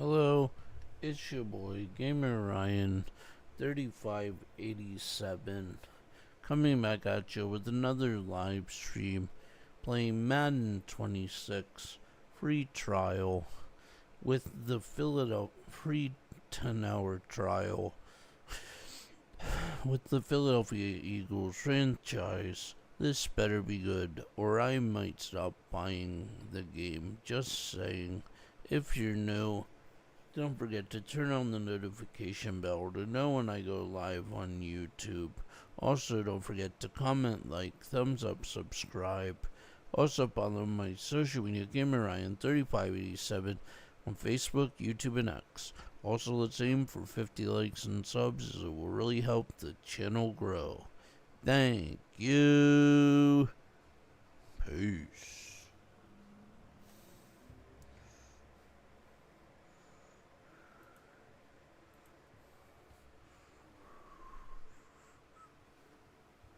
Hello, it's your boy Gamer Ryan 3587 coming back at you with another live stream playing Madden 26 free trial with the Philadelphia free 10-hour trial with the Philadelphia Eagles franchise. This better be good or I might stop buying the game. Just saying. If you're new, don't forget to turn on the notification bell to know when I go live on YouTube. Also, don't forget to comment, like, thumbs up, subscribe. Also, follow my social media, GamerRyan3587, on Facebook, YouTube, and X. Also, let's aim for 50 likes and subs, as it will really help the channel grow. Thank you. Peace.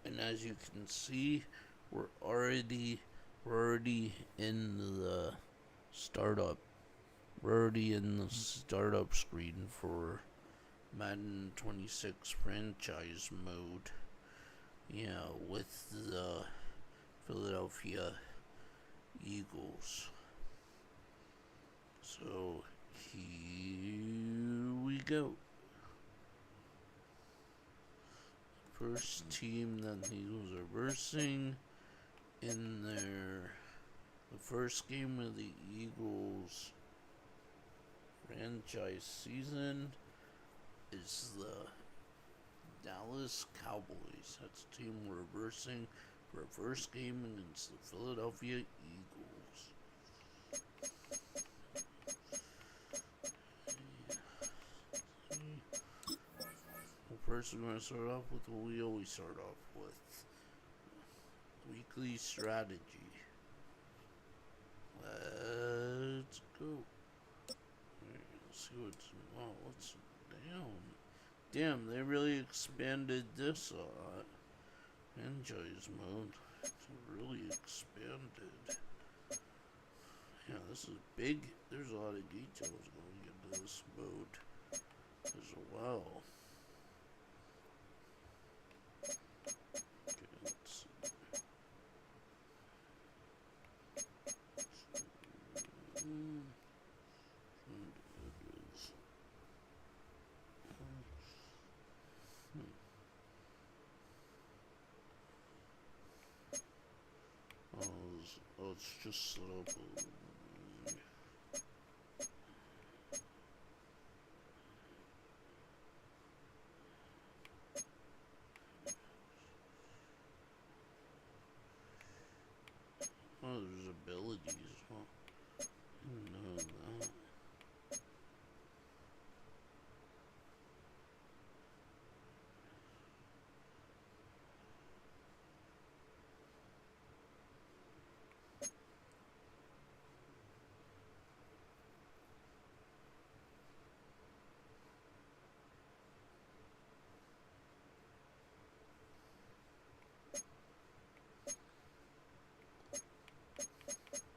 And as you can see, we're already in the startup. We're already in the startup screen for Madden 26 franchise mode. Yeah, with the Philadelphia Eagles. So here we go. First team that the Eagles are versing in the first game of the Eagles franchise season is the Dallas Cowboys. That's the team we're versing for our first game against the Philadelphia Eagles. First, we're going to start off with what we always start off with. Weekly strategy. Let's go. Let's see what's Damn, they really expanded this franchise mode. It's really expanded. Yeah, this is big. There's a lot of details going into this mode as well. Let's just set up there's abilities. I didn't know that.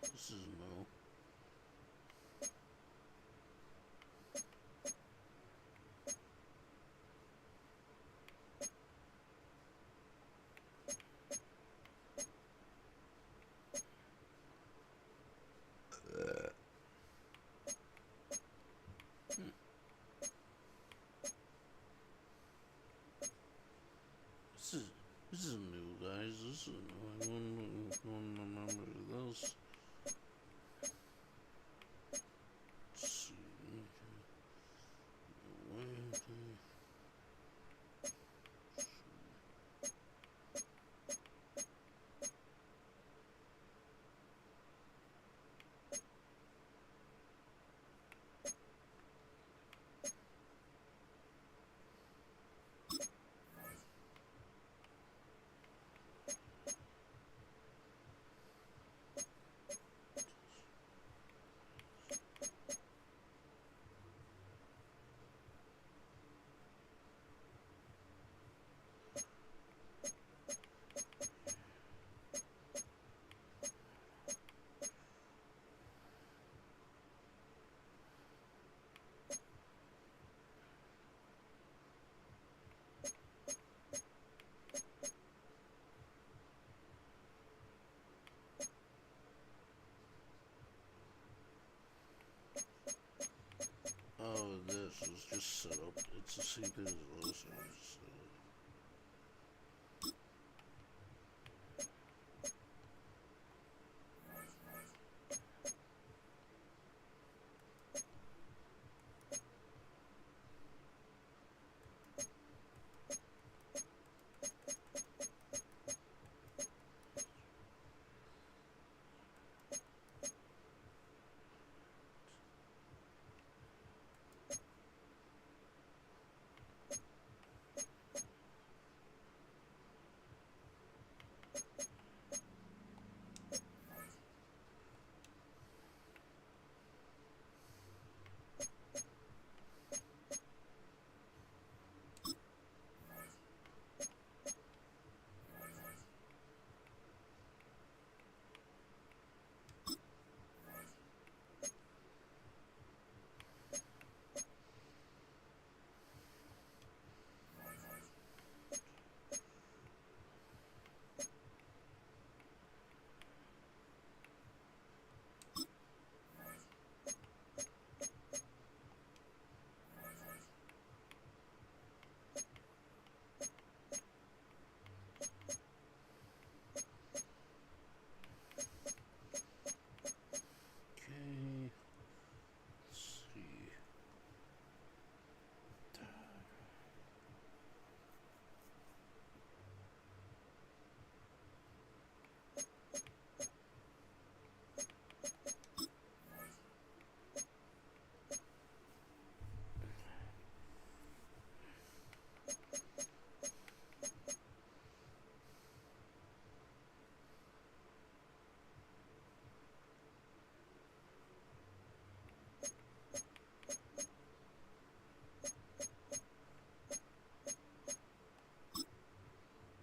This is new. this is just set up. It's the same thing as last time. Just set up. Okay. Let's see.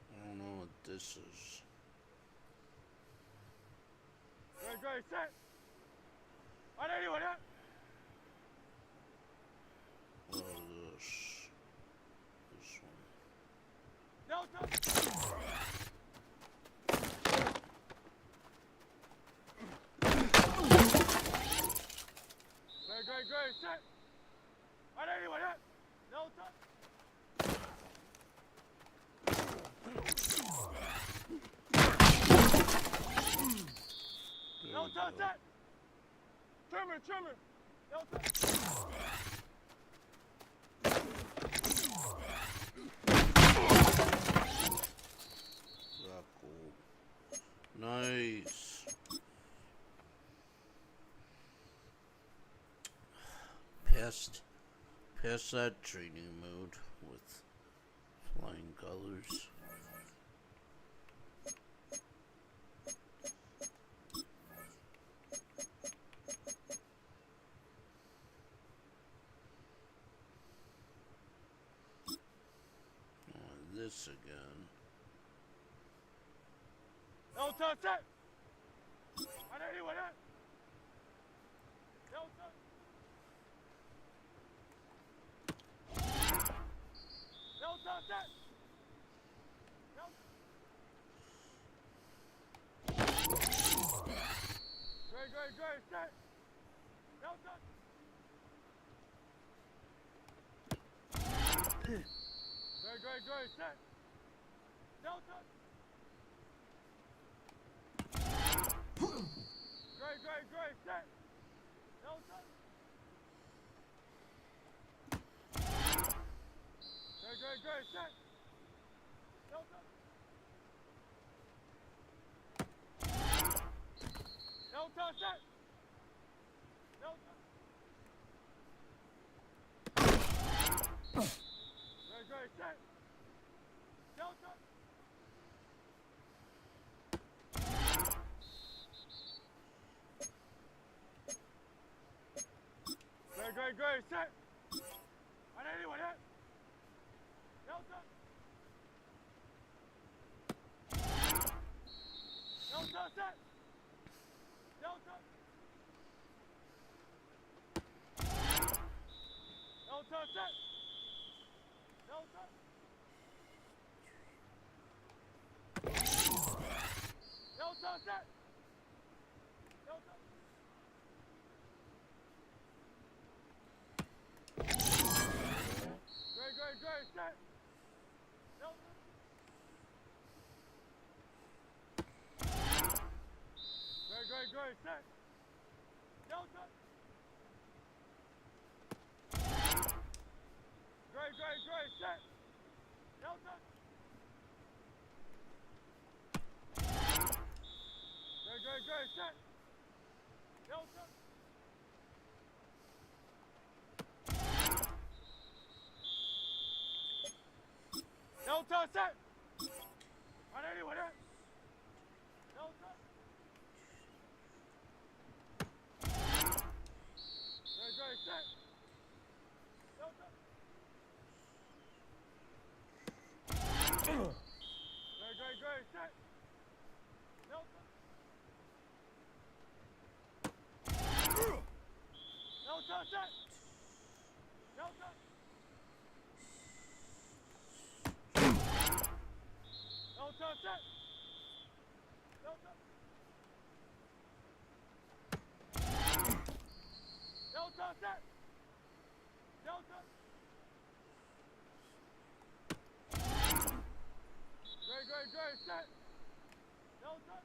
I don't know what this is. Great, set. On anyone, huh? What is this? This one. No, no. Great, set. On anyone, huh? No, touch. No, touch that. Trimmer. No, touch. That cool. Nice. Past that training mode with flying colors. This again. No, touch that. On anyone, huh? No, touch. No, touch that. No. Great, set. No, touch. Great, set. No, touch. Great, set. No, touch. Great, set. No, touch. No, touch that. No, touch. Great, set. No, touch. Great, set. On anyone, huh? No, touch. No, touch that. No, touch. No, touch that. No, touch. No, touch that. No, touch. set. Delta. Gray, set. Delta. Gray, set. Delta. Delta, set. 180 with it. Delta. Gray, set. Delta. Gray, set. Delta. Delta, set. Delta. Delta, set. Delta. Delta, set. Delta. Gray, set. Delta.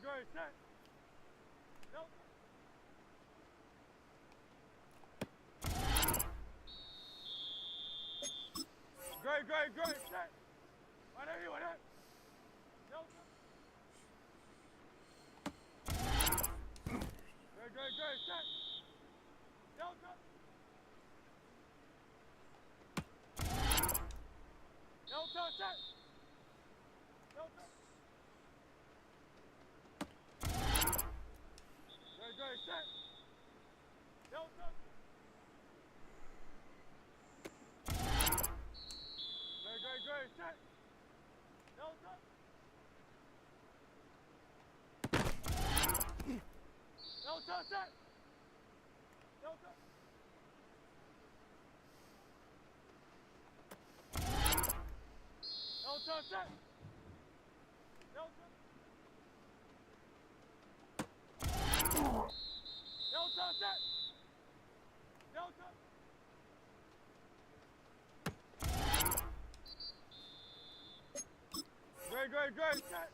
Gray, set. Delta. Gray, set. 180 with it. Delta. Gray, set. Delta. Delta, set. Delta. Gray, set. Delta. Gray, set. Delta. Delta, set. Delta. Delta, set. Delta. Delta, set. Delta. Gray, set.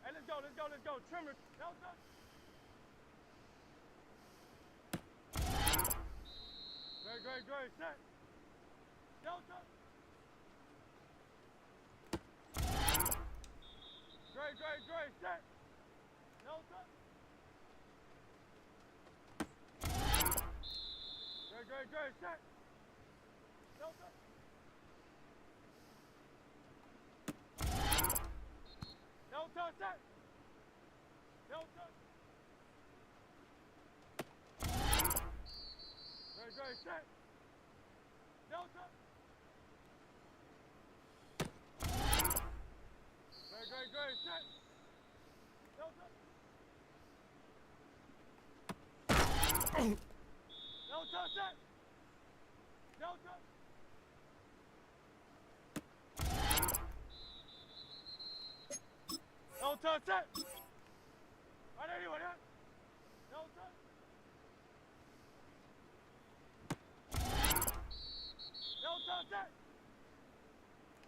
Hey, let's go. Trimmer. Delta. Gray, set. Delta. Gray, set. Delta. Gray, set. Delta. Delta, set. Delta. Gray, set. Delta. Gray, set. Delta. Delta, set. Delta. Delta, set. 180 with it. Delta. Delta, set.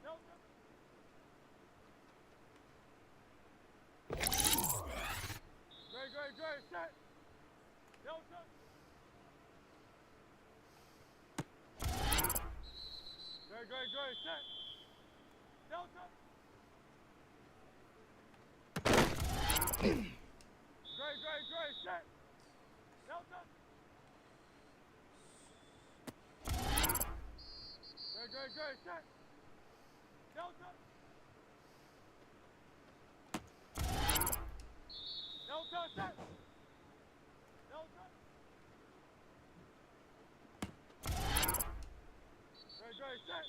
Delta. Gray, set. Delta. Gray, set. Delta. Gray, set. Delta. Gray, set. Delta. Delta, set. Delta. Gray, set.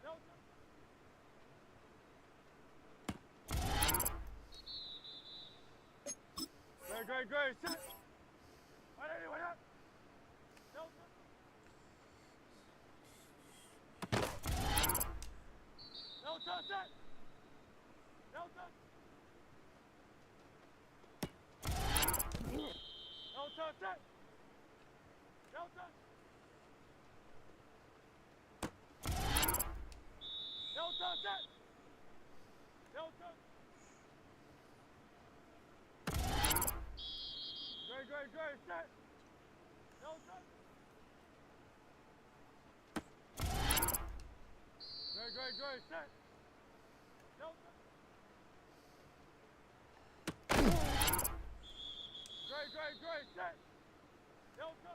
Delta. Gray, set. 180 with it. Delta. Delta, set. Delta. Delta, set. Delta. Delta, set. great, set. Delta. Great, set. Delta.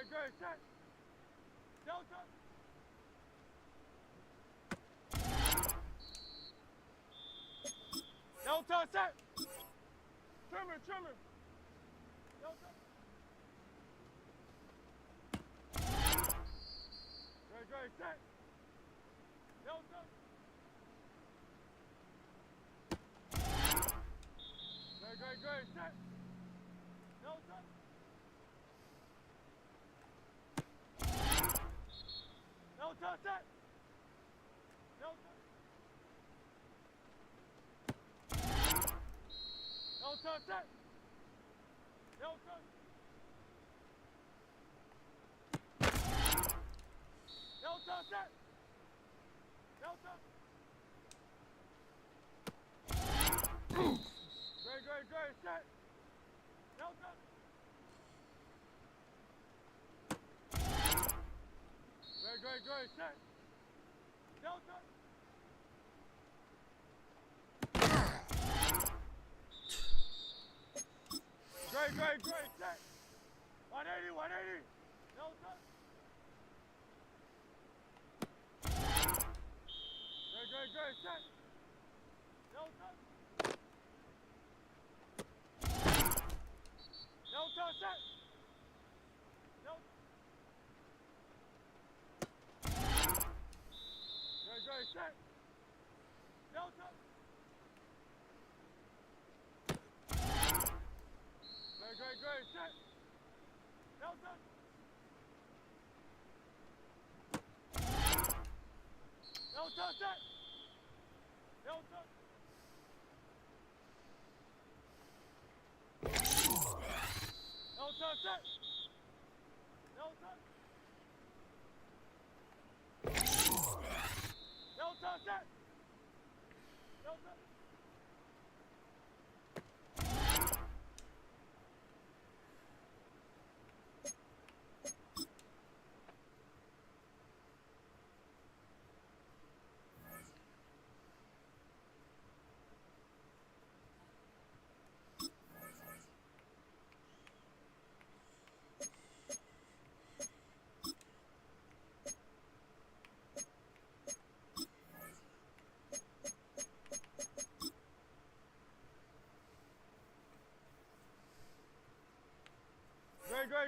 Great, set. Delta. Delta, set. Trimmer. Delta. Great, set. Delta. Great, set. Delta. Delta, set. Delta. Delta, set. Delta. Delta, set. Delta. Great, set. Delta. Great, set. Delta. Great, set. 180. Delta. Great, set. Delta. Delta, set. Delta. Great, set. Delta. Great, set. Delta. Delta, set. Delta. Delta, set. Delta. Delta, set. Delta.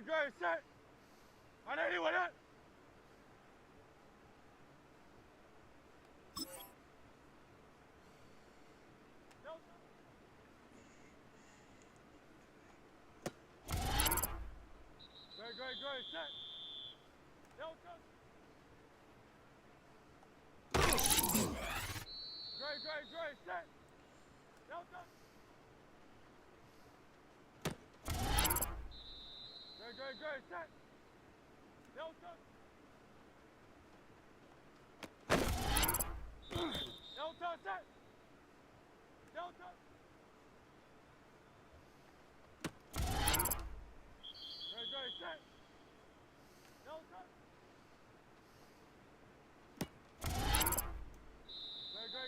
Great, set. 180 with it. Delta. Great, set. Delta. Great, set. Delta. Great, set. Delta. Delta, set. Delta. Great, set. Delta.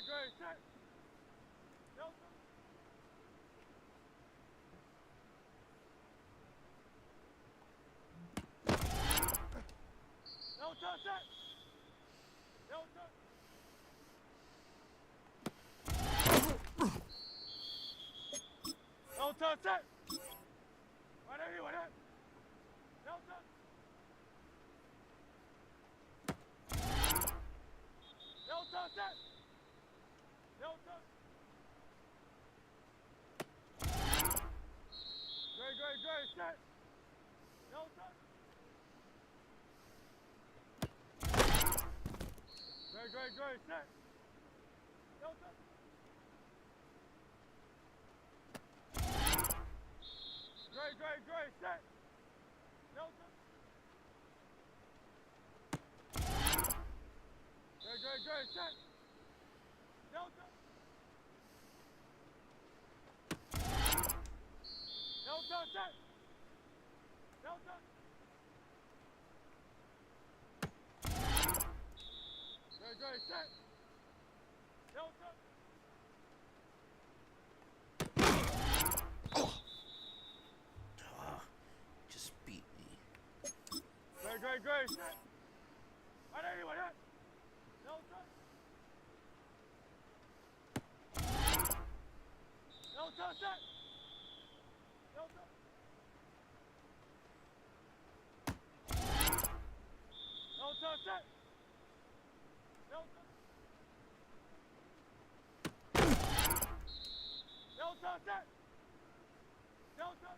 Great, set. Delta. Delta, set. Delta. Delta, set. 180 with it. Delta. Delta, set. Delta. Great, set. Delta. Great, set. Delta. Great, set. Delta. Great, set. Delta. Delta, set. Delta. set. Delta. Delta set. Delta. Delta set. Delta.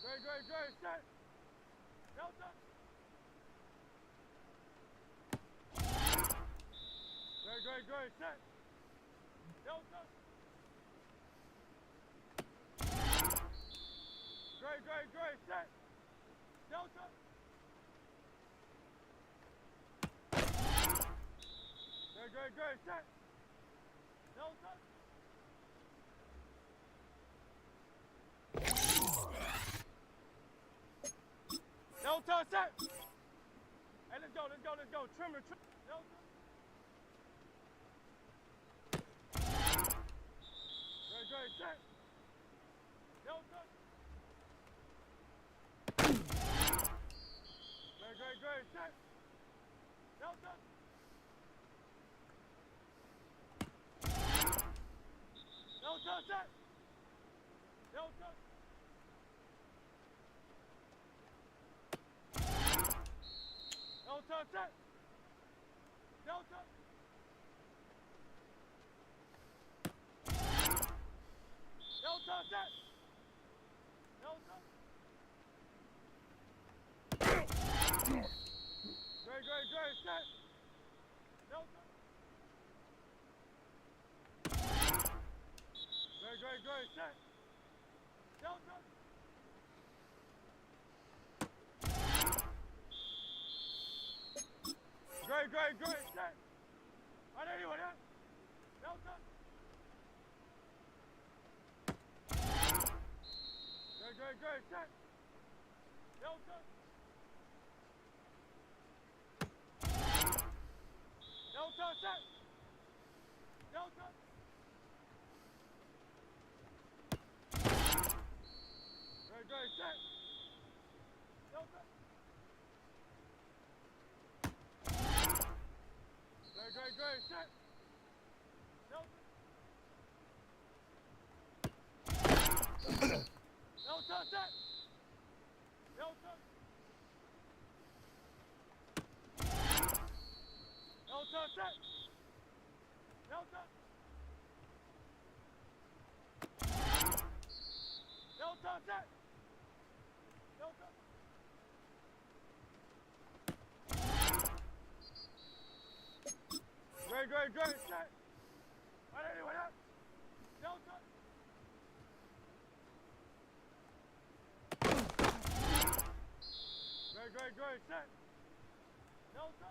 Great, set. Delta. Great, set. Delta. Great, set. Delta. Great, set. Delta. Delta set. Hey, let's go. Trimmer. Delta. Great, set. Delta. Great, set. Delta. Delta set. Delta. Delta set. Delta. Delta set. Delta. Great, set. Delta. Great, set. Delta. Great, set. On anyone, yeah? Delta. Great, set. Delta. Delta set. Delta. Great, set. Delta. Great, set. Delta. Delta set. Delta. Delta set. Delta. Delta set. Delta. Great, set. On anyone else? Delta. Great, set. Delta.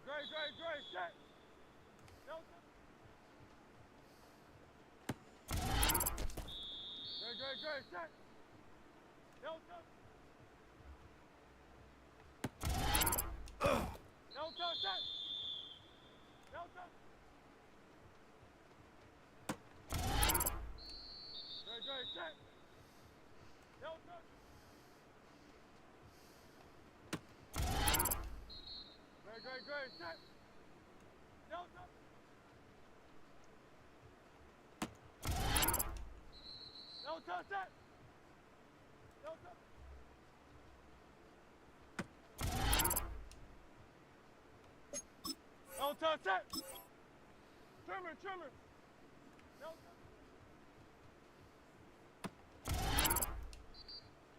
Great, set. Delta. Great, set. Delta. Delta set. Delta. Great, set. Delta. Great, set. Delta. Delta set. Delta. Delta set. Trimmer. Delta.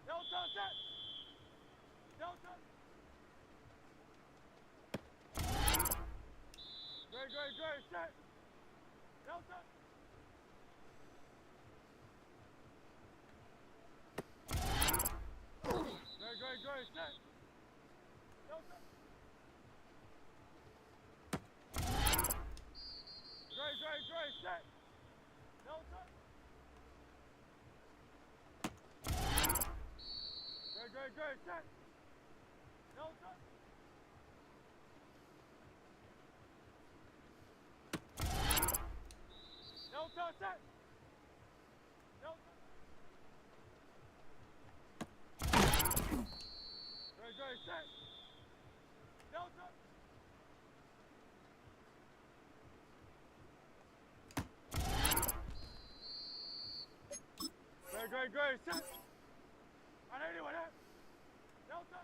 Delta set. Delta. Great, set. Delta. Great, set. Delta. Great, set. Delta. Great, set. Delta. Delta set. Delta. Great, set. great, great, set. 180, 180. Delta.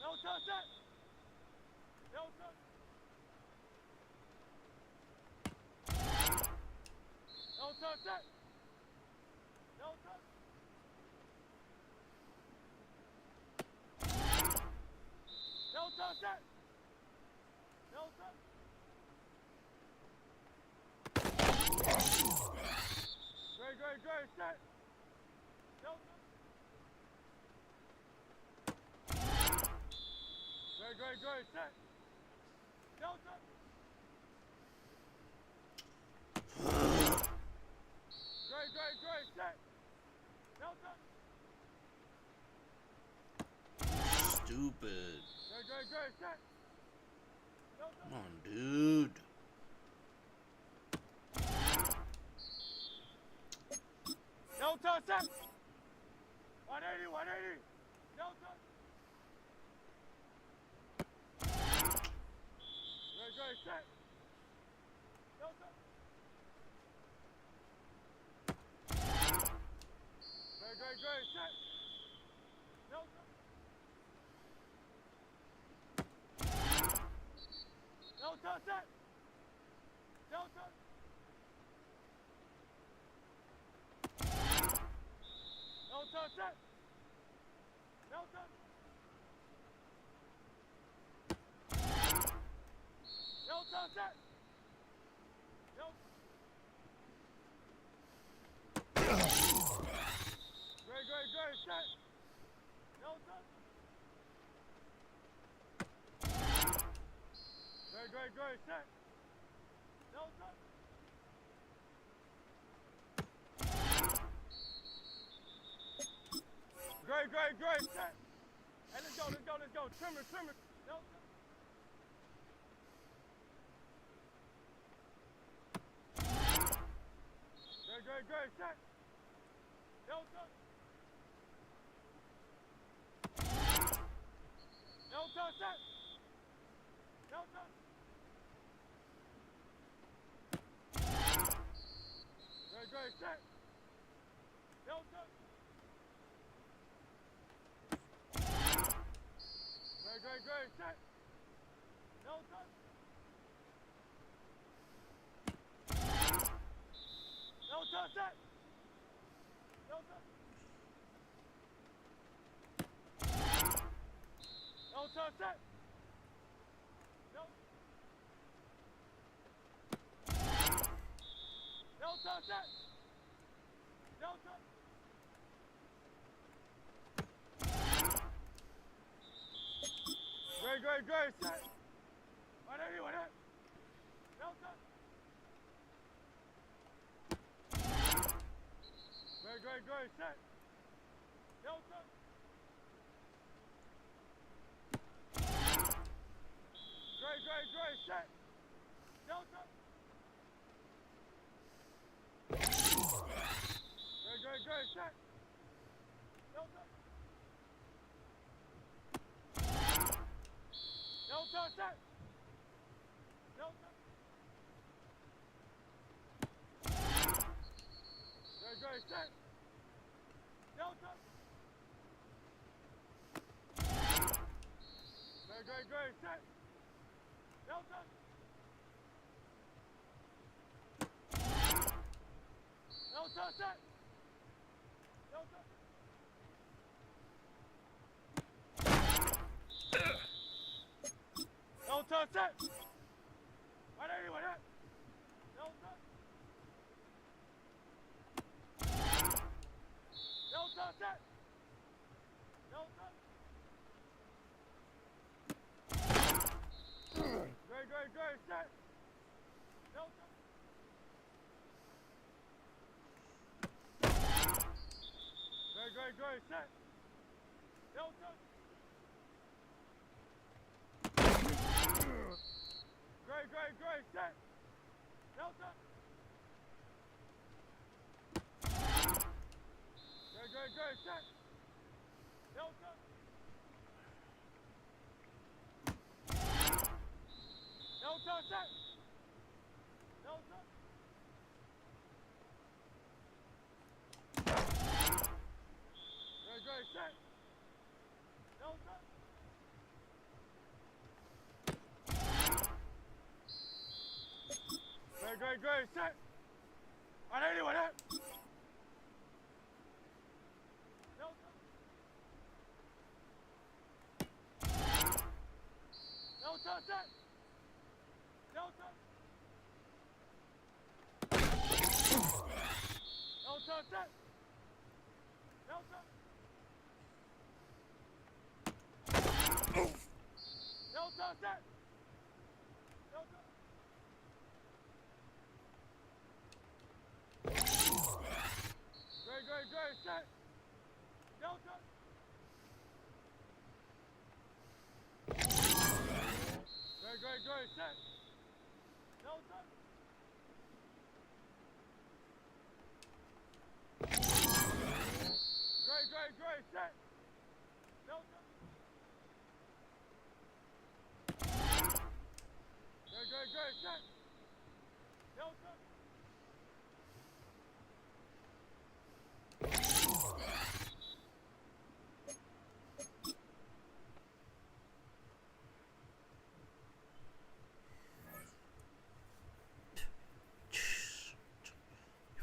Delta, set. Delta. Delta, set. Delta. Delta, set. Delta. Great, great, great, set. Delta. Great, great, great, set. Delta. Great, great, great, set. Delta. Stupid. Great, great, great, set. Delta. Come on, dude. Delta, set. 180, 180. Delta. Great, great, set. Delta. Great, great, great, set. Delta. Delta, set. Delta. Delta, set. Delta. Delta, set. Delta. Great, great, great, set. Delta. Great, great, great, set. Delta. Great, great, great, set. Hey, let's go, let's go, let's go. Trimmer, trimmer. Delta. Great, great, great, set. Delta. Delta, set. Delta. Great, great, set. Delta. Great, great, great, set. Delta. Delta, set. Delta. Delta, set. Delta. Delta, set. Delta. Great, great, great, set. 180, 180. Delta. Great, great, great, set. Delta. Great, great, great, set. Delta. Great, great, great, set. Delta. Delta, set. Delta. Great, great, set. Delta. Great, great, great, set. Delta. Delta, set. Delta. Delta, set. 180, 180. Delta. Delta, set. Delta. Great, great, great, set. Delta. Great, great, great, set. Delta. Great, great, great, set. Delta. Great, great, great, set. Delta. Delta, set. Delta. great, set. All right, anyway, that. No touch, set. No touch. No touch, set. No touch. No touch, set. No touch. Great, set. No touch. Great, set. No touch. Great, set. No touch. Great, set. No touch.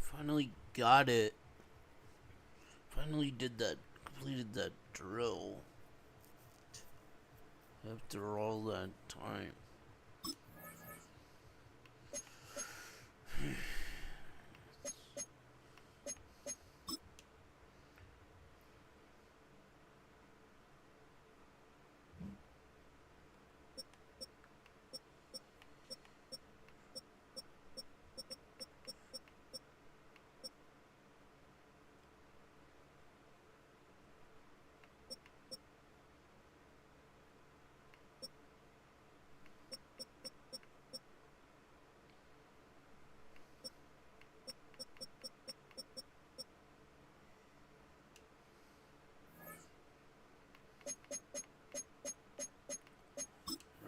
Finally got it. Finally completed that drill. After all that time.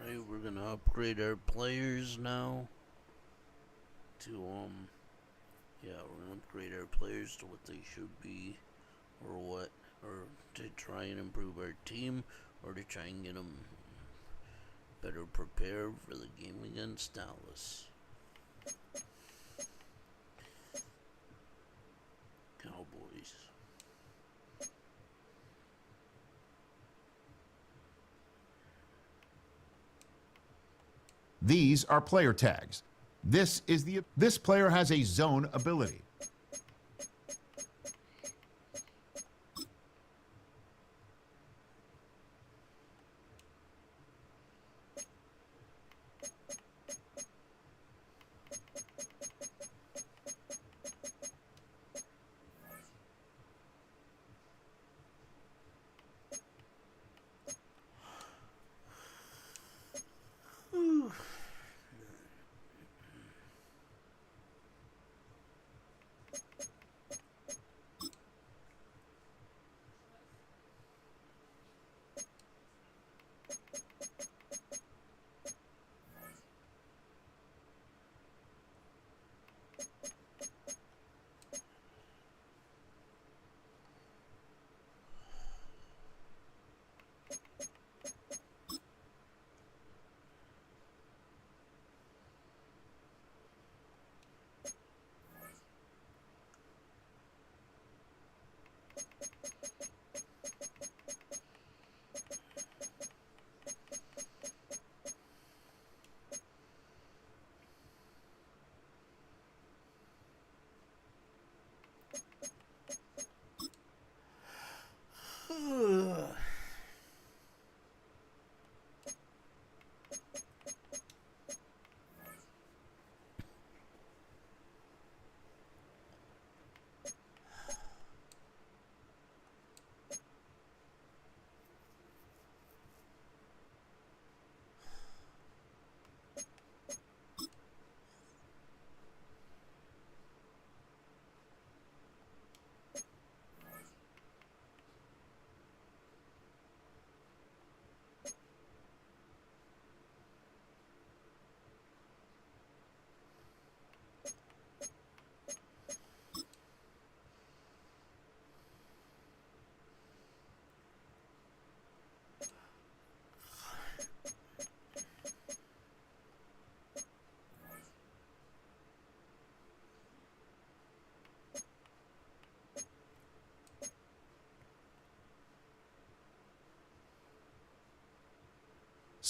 Right, we're gonna upgrade our players now to yeah, we're gonna upgrade our players to what they should be, or to try and improve our team, or to try and get them better prepared for the game against Dallas Cowboys. These are player tags. This player has a zone ability.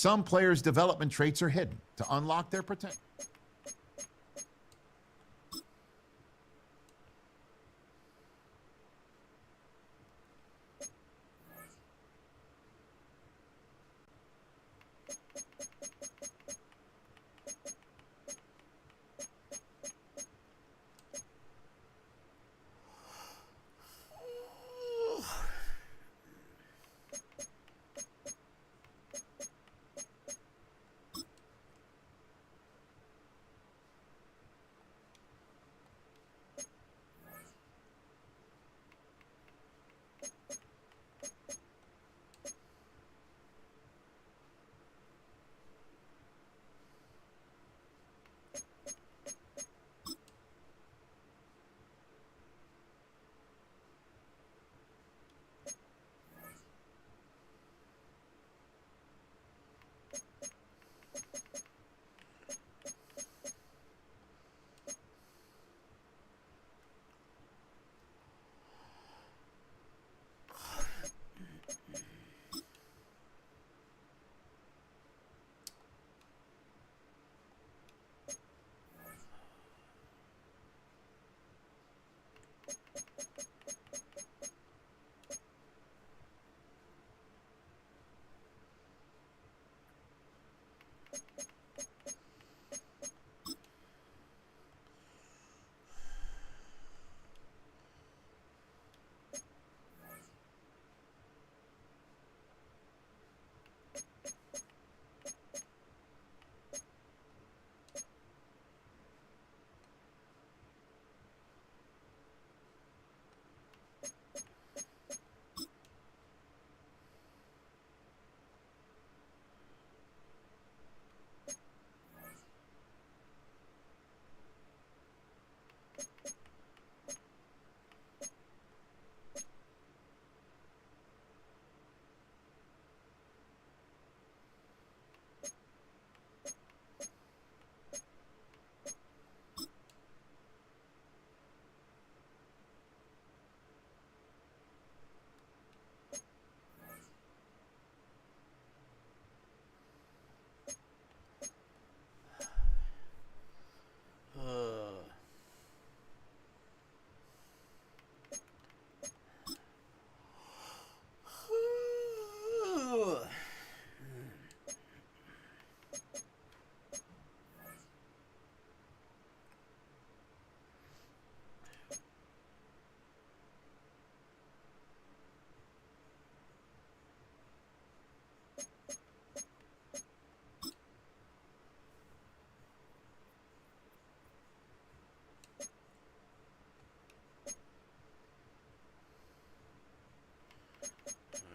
Some players' development traits are hidden to unlock their potential.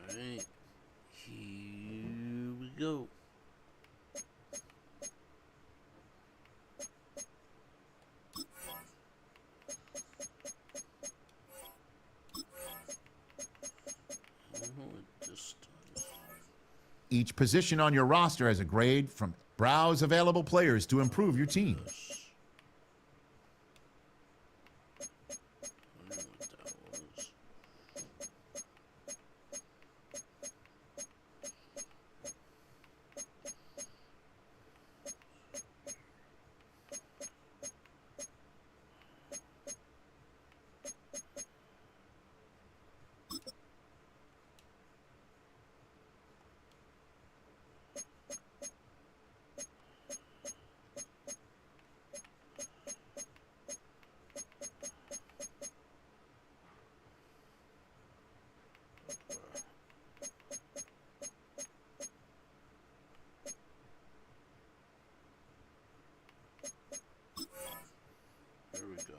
Alright, here we go. Each position on your roster has a grade from browse available players to improve your team. There we go.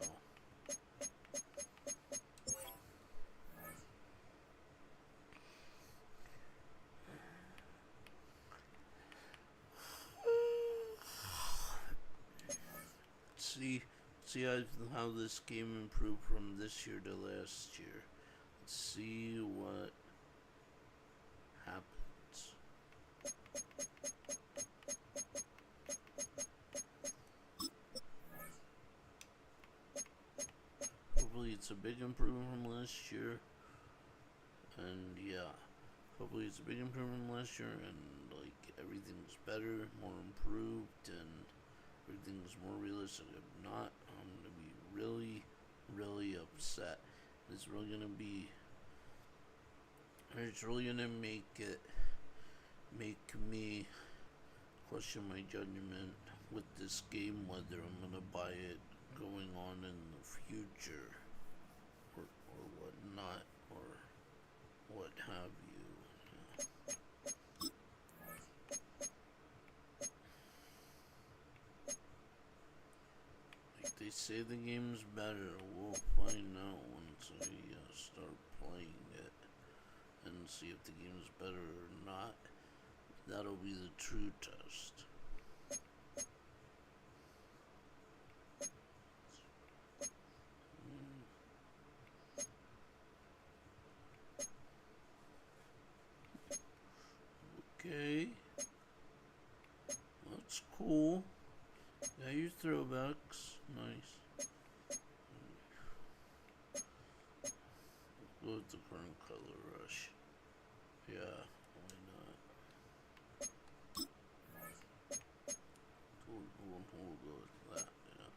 See how this game improved from this year to last year. Let's see what happens. Hopefully it's a big improvement from last year. And yeah. hopefully it's a big improvement from last year, and like everything's better, more improved, and everything's more realistic. If not, I'm gonna be really, really upset. It's really gonna be. It's really gonna make me question my judgment with this game, whether I'm gonna buy it going on in the future, or whatnot, or what have you. Like they say the game's better, we'll find out once I start playing it and see if the game's better or not. That'll be the true test. Okay. That's cool. Yeah, your throwbacks. Nice. Go with the current color rush. Yeah, why not? We'll go with that, yeah.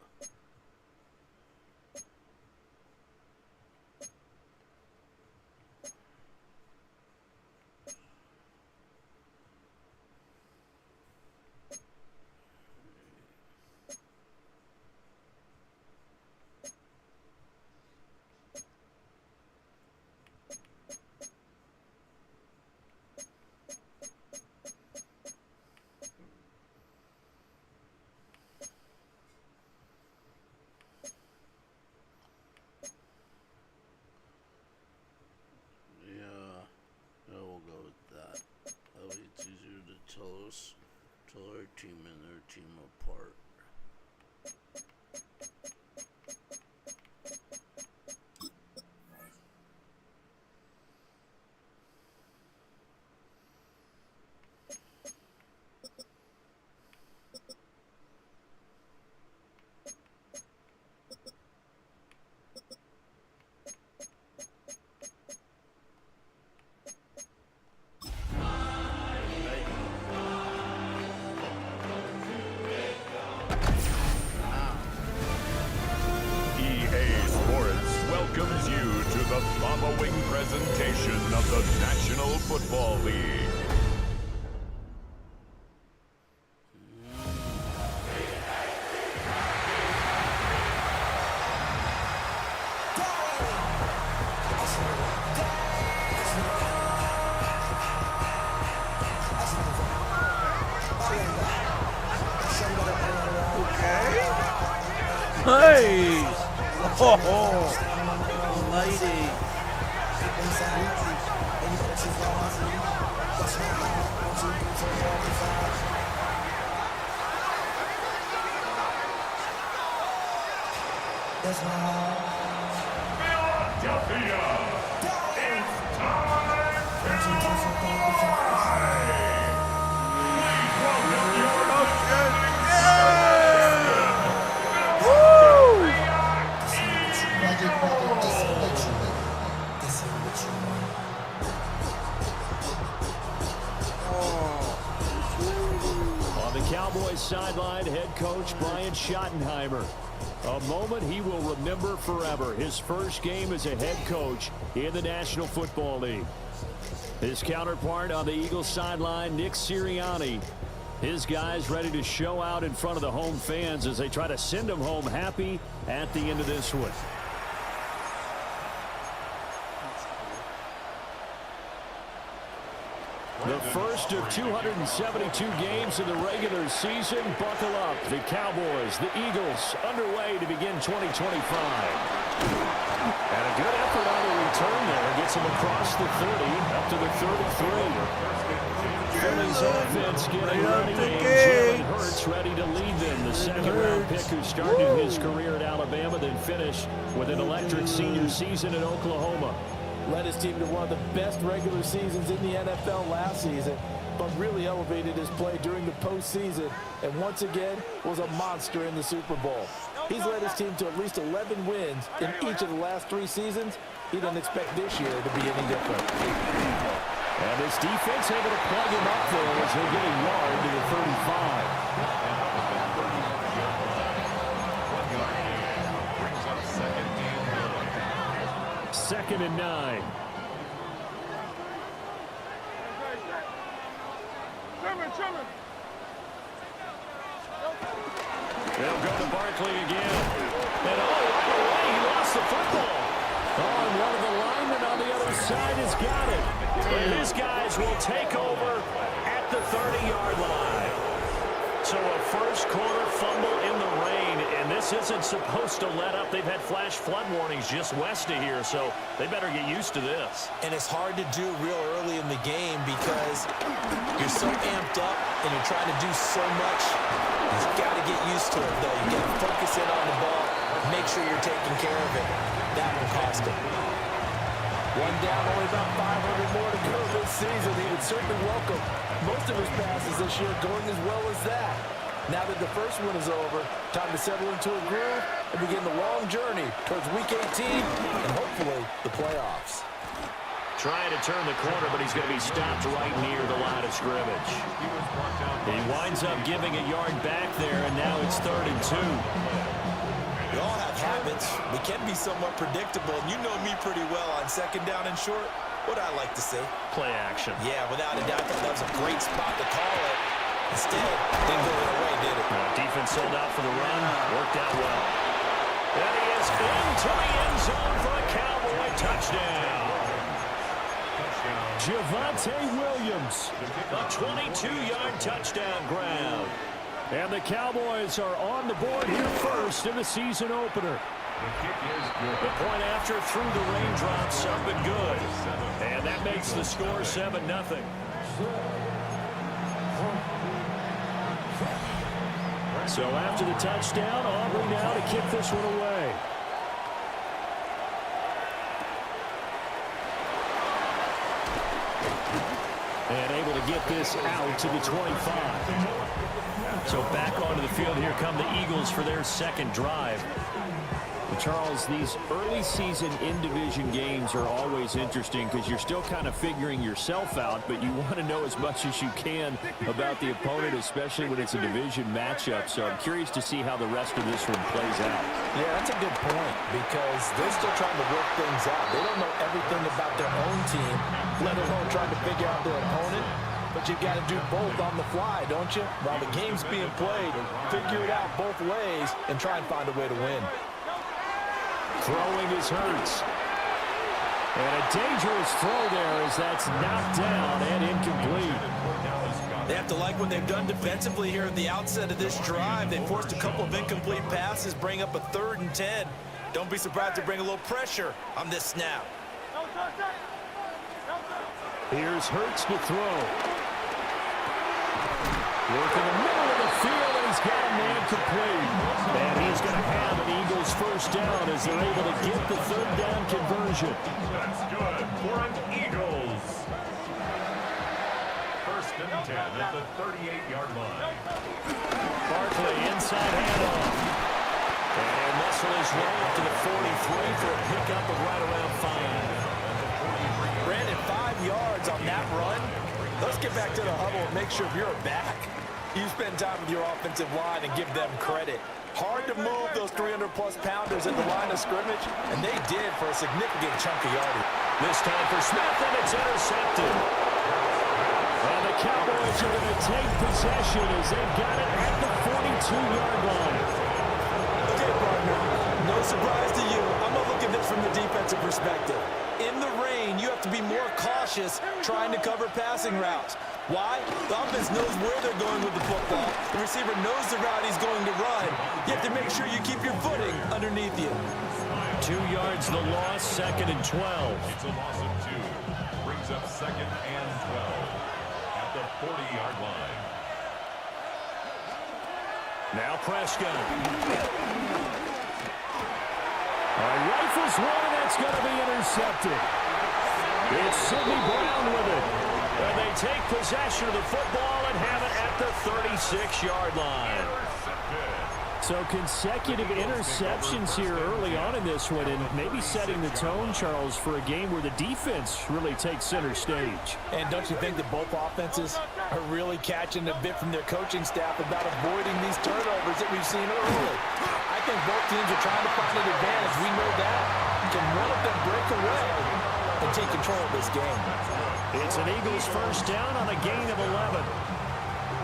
We'll go with that. That way it's easier to tell our team and their team apart. Welcomes you to the following presentation of the National Football League. Hey! Oh! Lady. Philadelphia, it's time to fly! Please welcome your On the Cowboys sideline, head coach Brian Schottenheimer. A moment he will remember forever. His first game as a head coach in the National Football League. His counterpart on the Eagles sideline, Nick Sirianni. His guys ready to show out in front of the home fans as they try to send them home happy at the end of this one. The first of 272 games in the regular season. Buckle up. The Cowboys, the Eagles, underway to begin 2025. And a good effort on the return there. Gets him across the 30, up to the 33. Philly's offense getting ready. Jalen Hurts ready to lead them. The second-round pick who started his career at Alabama, then finished with an electric senior season at Oklahoma. Led his team to one of the best regular seasons in the NFL last season, but really elevated his play during the postseason, and once again was a monster in the Super Bowl. He's led his team to at least 11 wins in each of the last 3 seasons. He doesn't expect this year to be any different. And this defense able to plug him up there as they get a yard to the 35. Second and 9. Trimmer. They'll go to Barkley again. And right away, he lost the football. And one of the linemen on the other side has got it. And his guys will take over at the 30-yard line. So a first quarter fumble in the rain, and this isn't supposed to let up. They've had flash flood warnings just west of here, so they better get used to this. And it's hard to do real early in the game because you're so amped up and you're trying to do so much. You've got to get used to it, though. You got to focus in on the ball, make sure you're taking care of it. That will cost him. One down, only about 500 more to go this season. He would certainly welcome most of his passes this year going as well as that. Now that the first one is over, time to settle into a groove and begin the long journey towards Week 18 and hopefully the playoffs. Trying to turn the corner, but he's going to be stopped right near the line of scrimmage. He winds up giving a yard back there, and now it's 3rd and 2. We all have habits. We can be somewhat predictable, and you know me pretty well on second down and short. What I like to say? Play action. Yeah, without a doubt, that was a great spot to call it. Instead, didn't go their way, did it? Defense sold out for the run. Worked out well. And he is into the end zone for a Cowboy touchdown. Javonte Williams. A 22-yard touchdown grab. And the Cowboys are on the board here first in the season opener. The point after through the raindrops up and good. And that makes the score 7-0. So after the touchdown, Aubrey now to kick this one away. And able to get this out to the 25. So back onto the field, here come the Eagles for their second drive. Charles, these early season in-division games are always interesting because you're still kind of figuring yourself out, but you want to know as much as you can about the opponent, especially when it's a division matchup. So I'm curious to see how the rest of this one plays out. Yeah, that's a good point because they're still trying to work things out. They don't know everything about their own team, let alone trying to figure out their opponent. But you've got to do both on the fly, don't you? While the game's being played, figure it out both ways and try and find a way to win. Throwing is Hurts. And a dangerous throw there as that's knocked down and incomplete. They have to like what they've done defensively here at the outset of this drive. They forced a couple of incomplete passes, bring up a 3rd and 10. Don't be surprised to bring a little pressure on this snap. Here's Hurts to throw. Working the middle of the field, and he's got a man complete. And he's going to have an Eagles first down as they're able to get the 3rd down conversion. That's good for an Eagles. 1st and 10 at the 38-yard line. Barkley inside handoff. And muscle his way up to the 43 for a pickup of right around 5. Brandon, 5 yards on that run. Let's get back to the huddle and make sure you're back. You spend time with your offensive line and give them credit. Hard to move those 300-plus pounders at the line of scrimmage, and they did for a significant chunk of yardage. This time for Smith, and it's intercepted. And the Cowboys are going to take possession as they've got it at the 42-yard line. Okay, partner, no surprise to you. I'm going to look at this from the defensive perspective. In the rain, you have to be more cautious trying to cover passing routes. Why? The offense knows where they're going with the football. The receiver knows the route he's going to run. You have to make sure you keep your footing underneath you. 2 yards the loss, 2nd and 12. It's a loss of 2. Brings up 2nd and 12 at the 40-yard line. Now Prescott. Rifles one, and that's going to be intercepted. It's Sidney Brown with it. And they take possession of the football and have it at the 36-yard line. So consecutive interceptions here early on in this one, and maybe setting the tone, Charles, for a game where the defense really takes center stage. And don't you think that both offenses are really catching a bit from their coaching staff about avoiding these turnovers that we've seen early? I think both teams are trying to find an advantage. We know that. Can one of them break away and take control of this game? It's an Eagles first down on a gain of 11.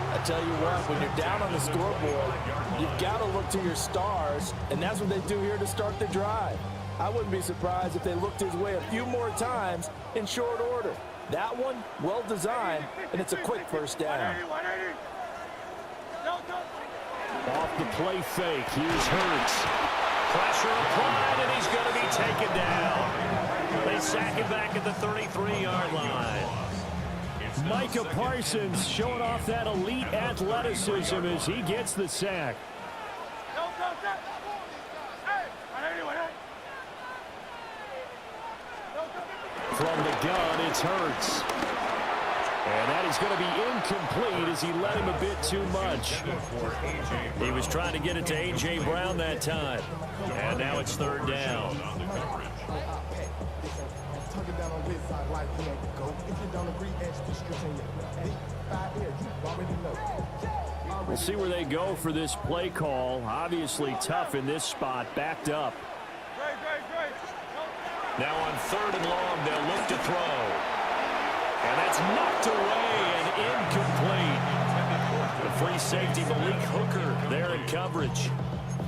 I tell you what, when you're down on the scoreboard, you've got to look to your stars, and that's what they do here to start the drive. I wouldn't be surprised if they looked his way a few more times in short order. That one, well designed, and it's a quick first down. Off the play fake, here's Hurts. Pressure applied, and he's going to be taken down. They sack him back at the 33-yard line. Micah Parsons showing off that elite athleticism as he gets the sack. From the gun, it's Hurts. And that is going to be incomplete as he let him a bit too much. He was trying to get it to A.J. Brown that time. And now it's third down. We'll see where they go for this play call. Obviously tough in this spot, backed up. Now on third and long, they'll look to throw. And that's knocked away and incomplete. The free safety, Malik Hooker, there in coverage.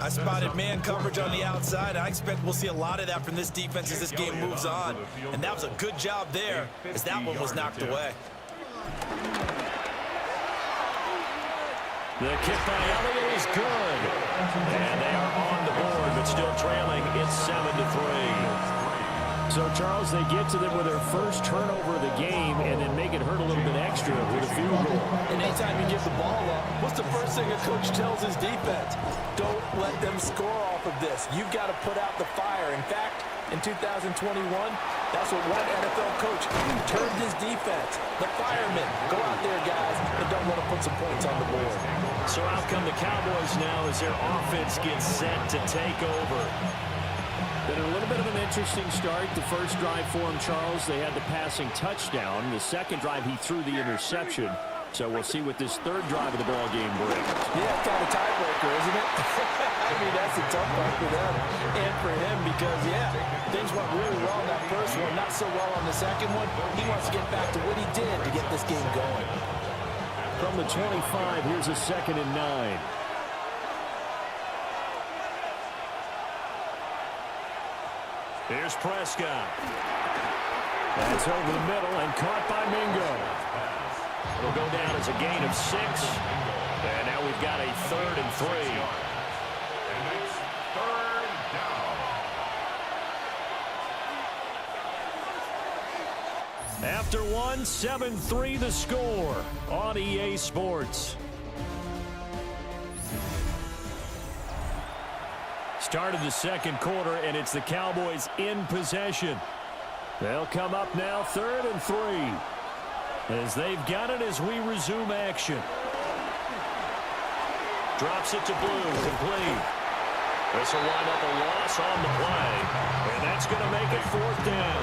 I spotted man coverage on the outside. I expect we'll see a lot of that from this defense as this game moves on. And that was a good job there as that one was knocked away. The kick by Elliott is good. And they are on the board, but still trailing. It's 7-3. So, Charles, they get to them with their first turnover of the game and then make it hurt a little bit extra with a field goal. And anytime you give the ball up, what's the first thing a coach tells his defense? Don't let them score off of this. You've got to put out the fire. In fact, in 2021, that's what one NFL coach termed his defense. The firemen. Go out there, guys, and don't want to put some points on the board. So out come the Cowboys now as their offense gets set to take over. Been a little bit of an interesting start. The first drive for him, Charles, they had the passing touchdown. The second drive, he threw the interception. So we'll see what this third drive of the ball game brings. Yeah, kind of tiebreaker, isn't it? I mean, that's a tough one for them and for him because, yeah, things went really well in that first one, not so well on the second one. He wants to get back to what he did to get this game going. From the 25, here's a 2nd and 9. Here's Prescott. That's over the middle and caught by Mingo. It'll go down as a gain of 6. And now we've got a 3rd and 3. And it's third down. After one, 7-3 the score on EA Sports. Started the second quarter, and it's the Cowboys in possession. They'll come up now 3rd and 3 as they've got it as we resume action. Drops it to Blue, complete. This will wind up a loss on the play, and that's going to make it 4th down.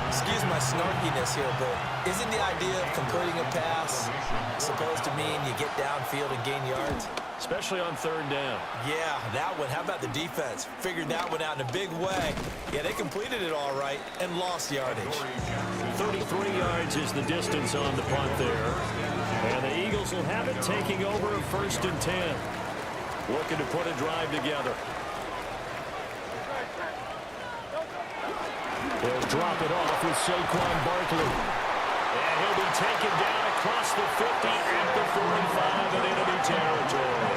Excuse my snarkiness here, but isn't the idea of completing a pass supposed to mean you get downfield and gain yards? Especially on 3rd down. Yeah, that one. How about the defense? Figured that one out in a big way. Yeah, they completed it all right and lost yardage. 33 yards is the distance on the punt there. And the Eagles will have it taking over 1st and 10. Looking to put a drive together. They'll drop it off with Saquon Barkley. And he'll be taken down across the 50 at the 45 in enemy territory.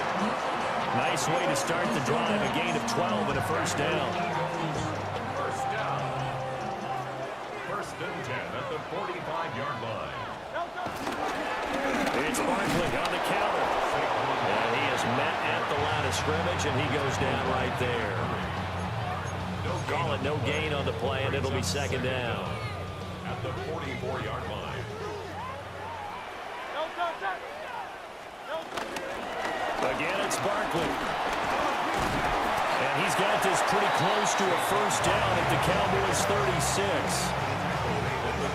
Nice way to start the drive. A gain of 12 and a 1st down. First down. 1st and 10 at the 45-yard line. It's Barkley on the counter. And he is met at the line of scrimmage, and he goes down right there. Call it no gain on the play, and it'll be 2nd down. At the 44-yard line. Again, it's Barkley. And he's got this pretty close to a first down at the Cowboys' 36.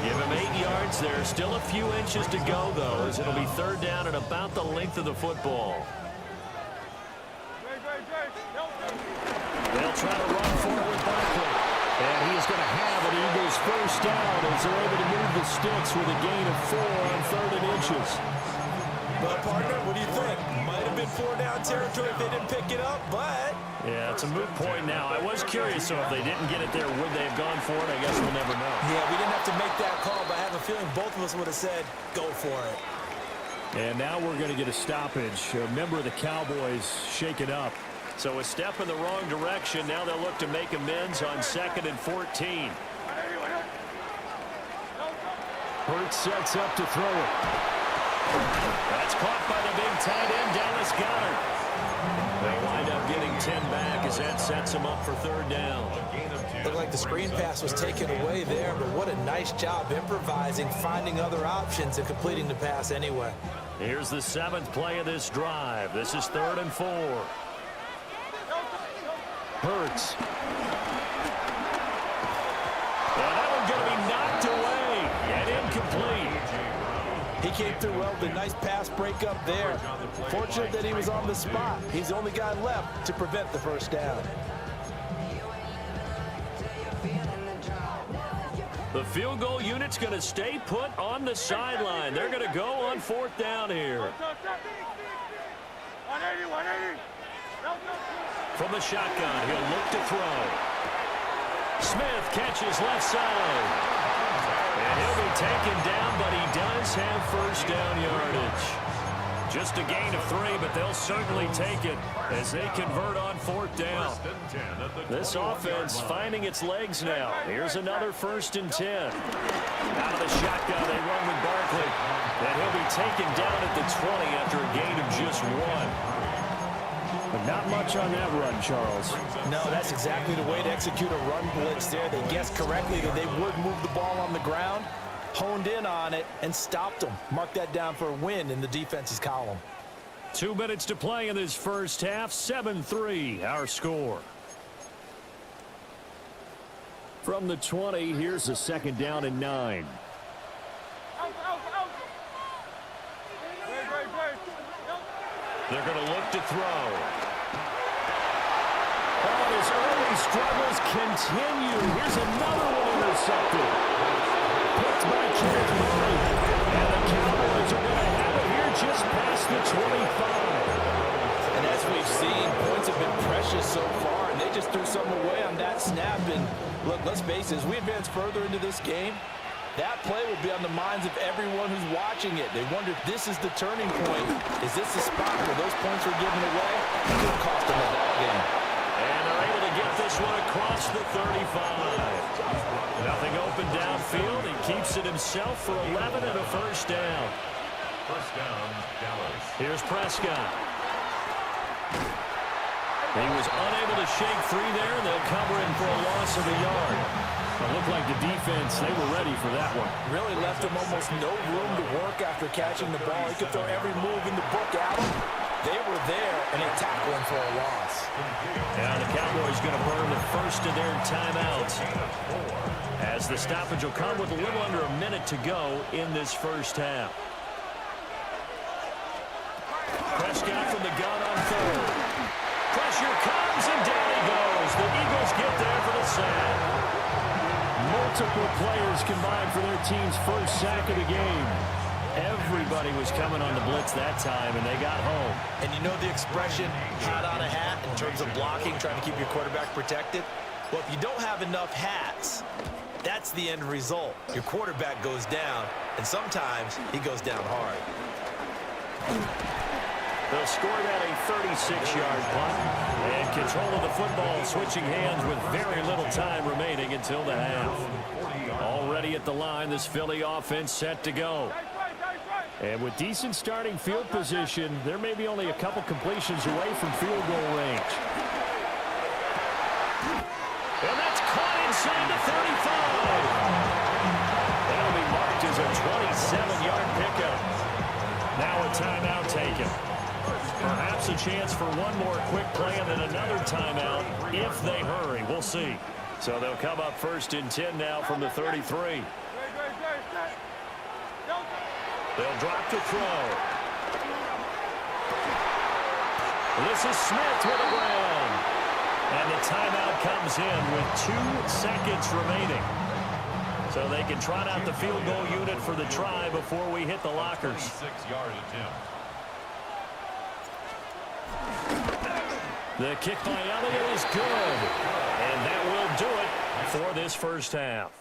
Give him 8 yards there. Still a few inches to go, though, as it'll be third down at about the length of the football. They'll try to run forward with Barkley. And he is going to have an Eagles first down as they're able to move the sticks with a gain of 4 on 3rd and inches. Well, partner, what do you think? Might have been 4-down territory if they didn't pick it up, but... Yeah, it's a moot point now. I was curious, so if they didn't get it there, would they have gone for it? I guess we'll never know. Yeah, we didn't have to make that call, but I have a feeling both of us would have said, go for it. And now we're going to get a stoppage. A member of the Cowboys shaken up. So a step in the wrong direction. Now they'll look to make amends on 2nd and 14. Hurts sets up to throw it. That's caught by the big tight end, Dallas Goedert. They'll wind up getting 10 back as that sets them up for 3rd down. Looked like the screen pass was taken away there, but what a nice job improvising, finding other options, and completing the pass anyway. Here's the 7th play of this drive. This is 3rd and 4. Hurts. And that one's going to be knocked away and incomplete. He came through well with a nice pass breakup there. Fortunate that he was on the spot. He's the only guy left to prevent the first down. The field goal unit's going to stay put on the sideline. They're going to go on 4th down here. 180. From the shotgun, he'll look to throw. Smith catches left side. And he'll be taken down, but he does have first down yardage. Just a gain of 3, but they'll certainly take it as they convert on 4th down. This offense finding its legs now. Here's another 1st and 10. Out of the shotgun, they run with Barkley. And he'll be taken down at the 20 after a gain of just 1. But not much on that run, Charles. No, that's exactly the way to execute a run blitz there. They guessed correctly that they would move the ball on the ground, honed in on it, and stopped them. Mark that down for a win in the defense's column. 2 minutes to play in this first half. 7-3, our score. From the 20, here's a 2nd down and 9. They're going to look to throw. Oh, his early struggles continue. Here's another one intercepted. Picked by Kenneth Murray. And the Cowboys are going to have it here just past the 25. And as we've seen, points have been precious so far, and they just threw something away on that snap. And look, let's face it, as we advance further into this game, that play will be on the minds of everyone who's watching it. They wonder if this is the turning point. Is this the spot where those points were given away? It could cost them a ball game. And they're able to get this one across the 35. Nothing open downfield. He keeps it himself for 11 and a first down. First down, Dallas. Here's Prescott. He was unable to shake free there, and they'll cover him for a loss of a yard. It looked like the defense, they were ready for that one. Really left him almost no room to work after catching the ball. He could throw every move in the book at him. They were there, and they tackled him for a loss. Now the Cowboys going to burn the first of their timeouts, as the stoppage will come with a little under a minute to go in this first half. Prescott from the gun on 3rd. Pressure comes, and down he goes. The Eagles get there for the sack. Multiple players combined for their team's first sack of the game. Everybody was coming on the blitz that time, and they got home. And you know the expression, hot on a hat, in terms of blocking, trying to keep your quarterback protected? Well, if you don't have enough hats, that's the end result. Your quarterback goes down, and sometimes he goes down hard. They'll score that a 36-yard punt. And control of the football switching hands with very little time remaining until the half. Already at the line, this Philly offense set to go. And with decent starting field position, there may be only a couple completions away from field goal range. And that's caught inside the 35. That'll be marked as a 27-yard pickup. Now a timeout taken. Perhaps a chance for one more quick play and then another timeout if they hurry. We'll see. So they'll come up 1st and 10 now from the 33. They'll drop to throw. This is Smith with a ground. And the timeout comes in with 2 seconds remaining. So they can trot out the field goal unit for the try before we hit the lockers. 6-yard attempt. The kick by Elliott is good. And that will do it for this first half.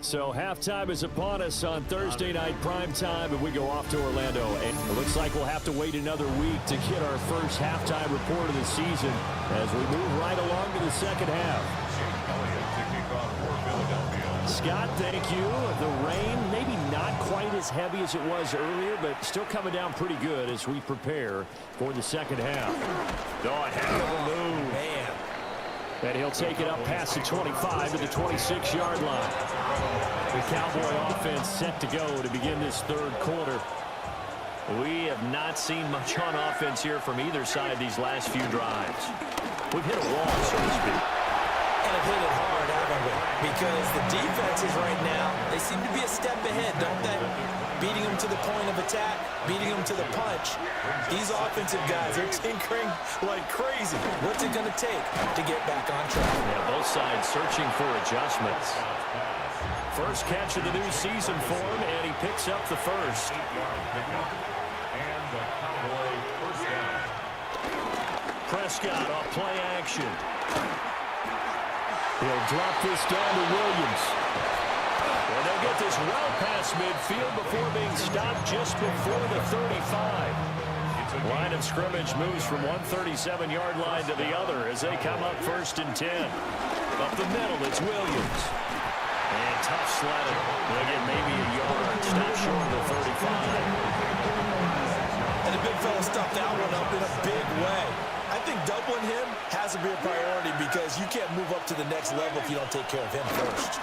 So halftime is upon us on Thursday night primetime, and we go off to Orlando. And it looks like we'll have to wait another week to get our first halftime report of the season as we move right along to the second half. Scott, thank you. The rain, maybe not quite as heavy as it was earlier, but still coming down pretty good as we prepare for the second half. Oh, a heck of a move. Man. And he'll take it up past the 25 to the 26-yard line. The Cowboy offense set to go to begin this third quarter. We have not seen much on offense here from either side these last few drives. We've hit a wall, so to speak. And have hit it hard, haven't we? Because the defenses right now, they seem to be a step ahead, don't they? Beating them to the point of attack, beating them to the punch. These offensive guys are tinkering like crazy. What's it going to take to get back on track? Yeah, both sides searching for adjustments. First catch of the new season for him, and he picks up the first. Prescott off play action. He'll drop this down to Williams. And they'll get this well past midfield before being stopped just before the 35. Line of scrimmage moves from 137-yard line to the other as they come up 1st and 10. Up the middle, it's Williams. And tough sledding. They'll get maybe a yard. Stop short of the 35. And the big fella stuffed that one up in a big way. I think doubling him has to be a priority because you can't move up to the next level if you don't take care of him first.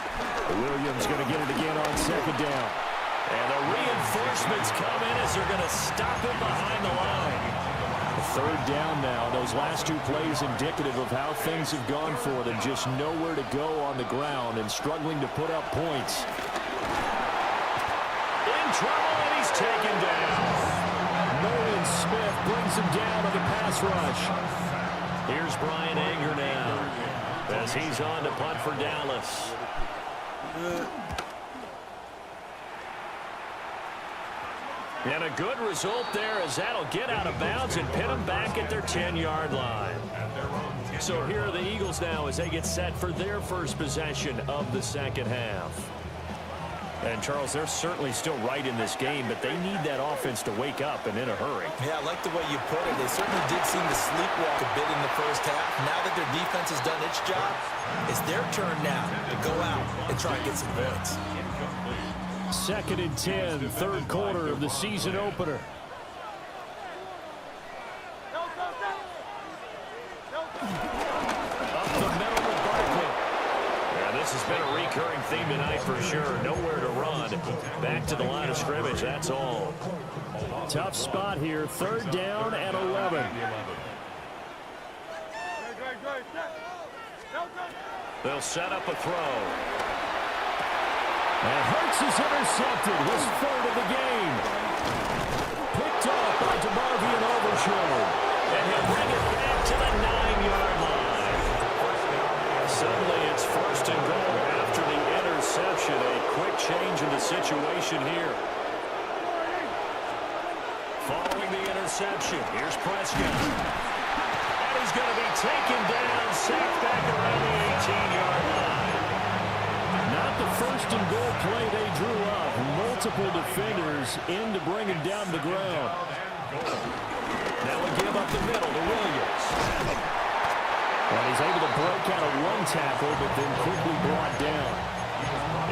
Williams going to get it again on 2nd down. And the reinforcements come in as they're going to stop him behind the line. 3rd down now. Those last 2 plays indicative of how things have gone for them. Just nowhere to go on the ground and struggling to put up points. In trouble, and he's taken down. Nolan Smith brings him down on the pass rush. Here's Brian Anger now as he's on to punt for Dallas. And a good result there as that'll get out of bounds and pin them back at their 10-yard line. So here are the Eagles now as they get set for their first possession of the second half. And, Charles, they're certainly still right in this game, but they need that offense to wake up and in a hurry. Yeah, I like the way you put it. They certainly did seem to sleepwalk a bit in the first half. Now that their defense has done its job, it's their turn now to go out and try and get some points. 2nd and 10, 3rd quarter of the season opener. Up the middle with Barkley. Yeah, this has been a recurring theme tonight for sure. Nowhere to run. Back to the line of scrimmage, that's all. Tough spot here. 3rd down and 11. They'll set up a throw. And Hurts is intercepted. His 3rd of the game. Picked off by DeMarvion Overshown. And he'll bring it back to the 9-yard line. Suddenly it's 1st and goal after the interception. A quick change in the situation here. Following the interception, here's Prescott. And he's going to be taken down, sacked back around the 18-yard line. Not the 1st and goal play they drew up. Multiple defenders in to bring him down to the ground. Now we give up the middle to Williams. And he's able to break out a 1 tackle, but then quickly brought down.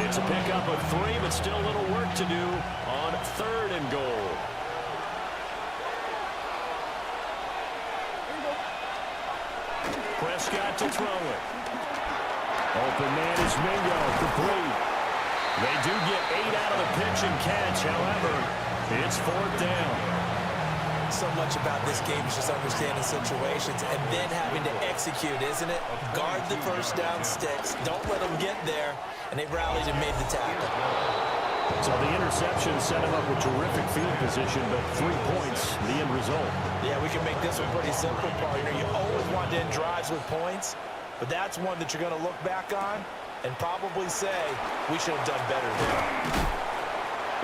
It's a pickup of 3, but still a little work to do on 3rd and goal. Prescott to throw it. Open man is Mingo, complete. They do get 8 out of the pitch and catch, however, it's 4th down. So much about this game is just understanding situations and then having to execute, isn't it? Guard the first down sticks. Don't let them get there. And they rallied and made the tackle. So the interception set him up with terrific field position, but 3 points, the end result. Yeah, we can make this one pretty simple, partner. You always want to end drives with points, but that's one that you're going to look back on and probably say, we should have done better there.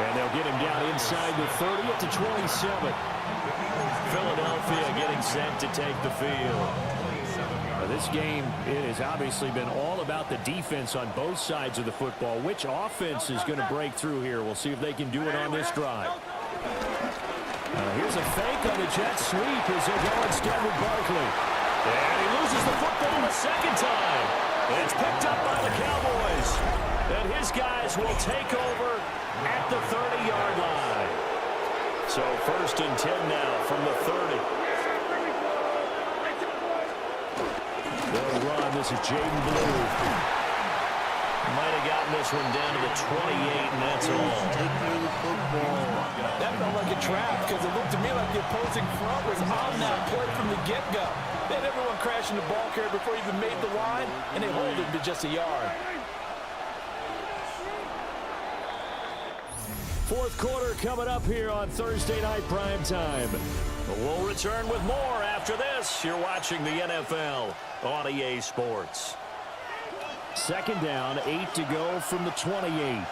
And they'll get him down inside the 30 at the 27. Philadelphia getting set to take the field. This game has obviously been all about the defense on both sides of the football. Which offense is going to break through here? We'll see if they can do it on this drive. Here's a fake on the jet sweep as they go instead with Barkley. And he loses the football the second time. It's picked up by the Cowboys. And his guys will take over at the 30-yard line. So 1st and 10 now from the 30. They'll run. This is Jaden Blue. Might have gotten this one down to the 28, and that's all. Take care of the football. That felt like a trap because it looked to me like the opposing front was on that play from the get-go. They had everyone crashing the ball carrier before he even made the line, and they hold him to just a yard. Fourth quarter coming up here on Thursday Night Prime Time. We'll return with more after this. You're watching the NFL on EA Sports. Second down, 8 to go from the 28.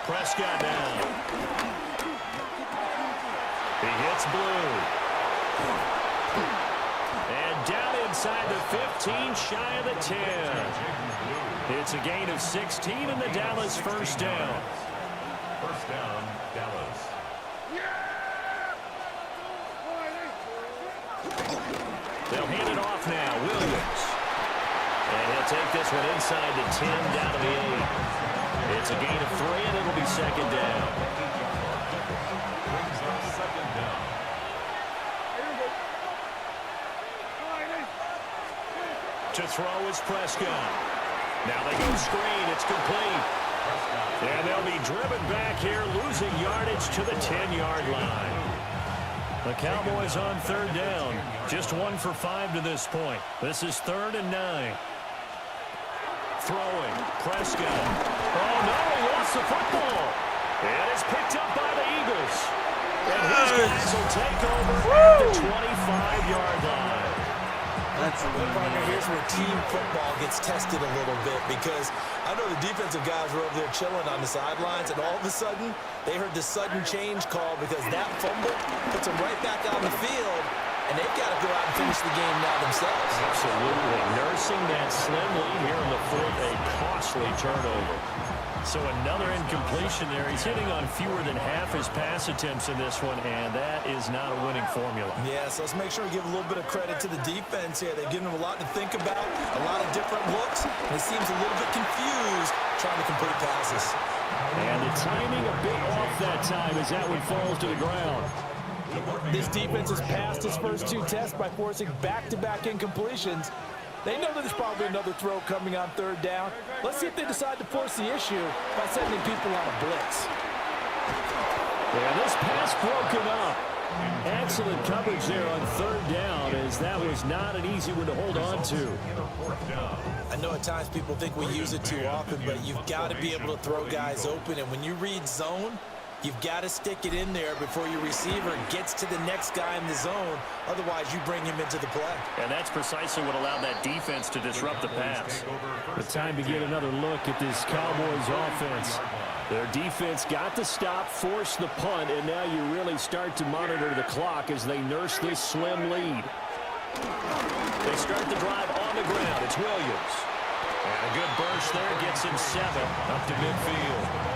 Prescott down. He hits Blue. And down inside the 15, shy of the 10. It's a gain of 16 and the Dallas first down. First down, Dallas. They'll hand it off now. Williams. And he'll take this one inside the 10, down to the 8. It's a gain of 3, and it'll be second down. Brings up second down. To throw is Prescott. Now they go screen. It's complete. And they'll be driven back here, losing yardage to the 10-yard line. The Cowboys on third down. Just 1 for 5 to this point. This is 3rd and 9. Throwing. Prescott. Oh, no, he lost the football. And it's picked up by the Eagles. And his guys will take over at the 25-yard line. That's a good partner. Here's where team football gets tested a little bit because I know the defensive guys were over there chilling on the sidelines, and all of a sudden they heard the sudden change call because that fumble puts them right back on the field, and they've got to go out and finish the game now themselves. Absolutely. Nursing that slim lead here in the fourth, a costly turnover. So another incompletion there. He's hitting on fewer than half his pass attempts in this one, and that is not a winning formula. Yeah, so let's make sure we give a little bit of credit to the defense here. They've given them a lot to think about, a lot of different looks, and it seems a little bit confused trying to complete passes. And the timing a bit off that time as that one falls to the ground. This defense has passed its first 2 tests by forcing back-to-back incompletions. They know that there's probably another throw coming on third down. Let's see if they decide to force the issue by sending people on a blitz. Yeah, this pass broken up. Excellent coverage there on third down, as that was not an easy one to hold on to. I know at times people think we use it too often, but you've got to be able to throw guys open. And when you read zone, you've got to stick it in there before your receiver gets to the next guy in the zone. Otherwise, you bring him into the play. And that's precisely what allowed that defense to disrupt the pass. The time to get another look at this Cowboys offense. Their defense got the stop, forced the punt, and now you really start to monitor the clock as they nurse this slim lead. They start the drive on the ground. It's Williams. And a good burst there gets him 7 up to midfield.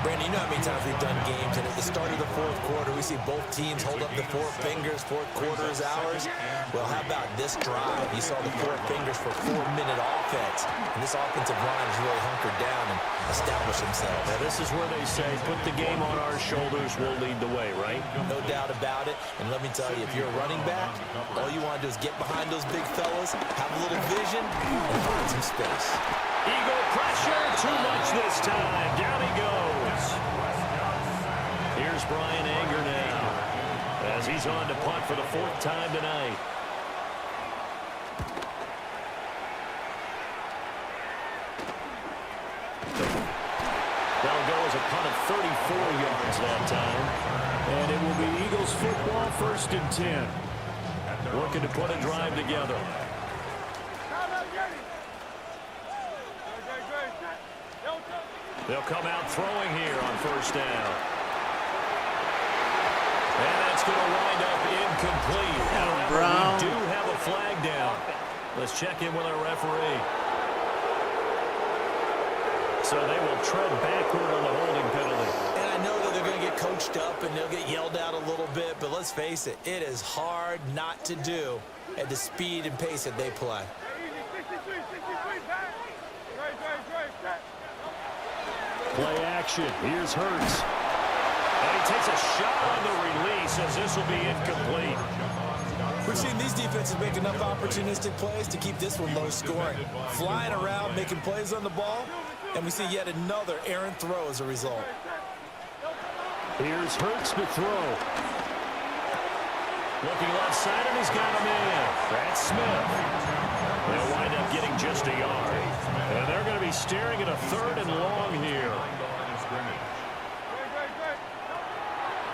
Brandon, you know how many times we've done games, and at the start of the fourth quarter, we see both teams hold up the 4 fingers, fourth quarter is ours. Well, how about this drive? You saw the 4 fingers for 4-minute offense, and this offensive line has really hunkered down and established themselves. Now, this is where they say, put the game on our shoulders, we'll lead the way, right? No doubt about it, and let me tell you, if you're a running back, all you want to do is get behind those big fellas, have a little vision, and find some space. Eagle pressure, too much this time. Down he goes. Here's Here's Brian Anger now as he's on to punt for the 4th time tonight. That'll go as a punt of 34 yards that time. And it will be Eagles football, 1st and 10. Looking to put a drive together. They'll come out throwing here on 1st down. And that's going to wind up incomplete. However, we do have a flag down. Let's check in with our referee. So they will tread backward on the holding penalty. And I know that they're going to get coached up and they'll get yelled at a little bit, but let's face it, it is hard not to do at the speed and pace that they play. Play action. Here's Hurts. And he takes a shot on the release as this will be incomplete. We've seen these defenses make enough opportunistic plays to keep this one low scoring. Flying around, making plays on the ball, and we see yet another errant throw as a result. Here's Hurts to throw. Looking left side, and he's got him in. That's Smith. They'll wind up getting just a yard. And they're going to be staring at a 3rd and long here.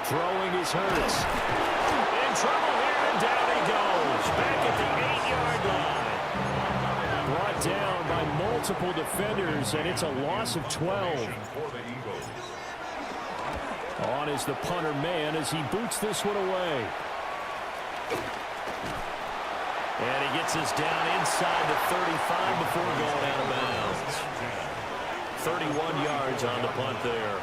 Throwing is Hurts. In trouble here, and down he goes. Back at the 8-yard line. Brought down by multiple defenders, and it's a loss of 12. On is the punter man as he boots this one away. And he gets us down inside the 35 before going out of bounds. 31 yards on the punt there.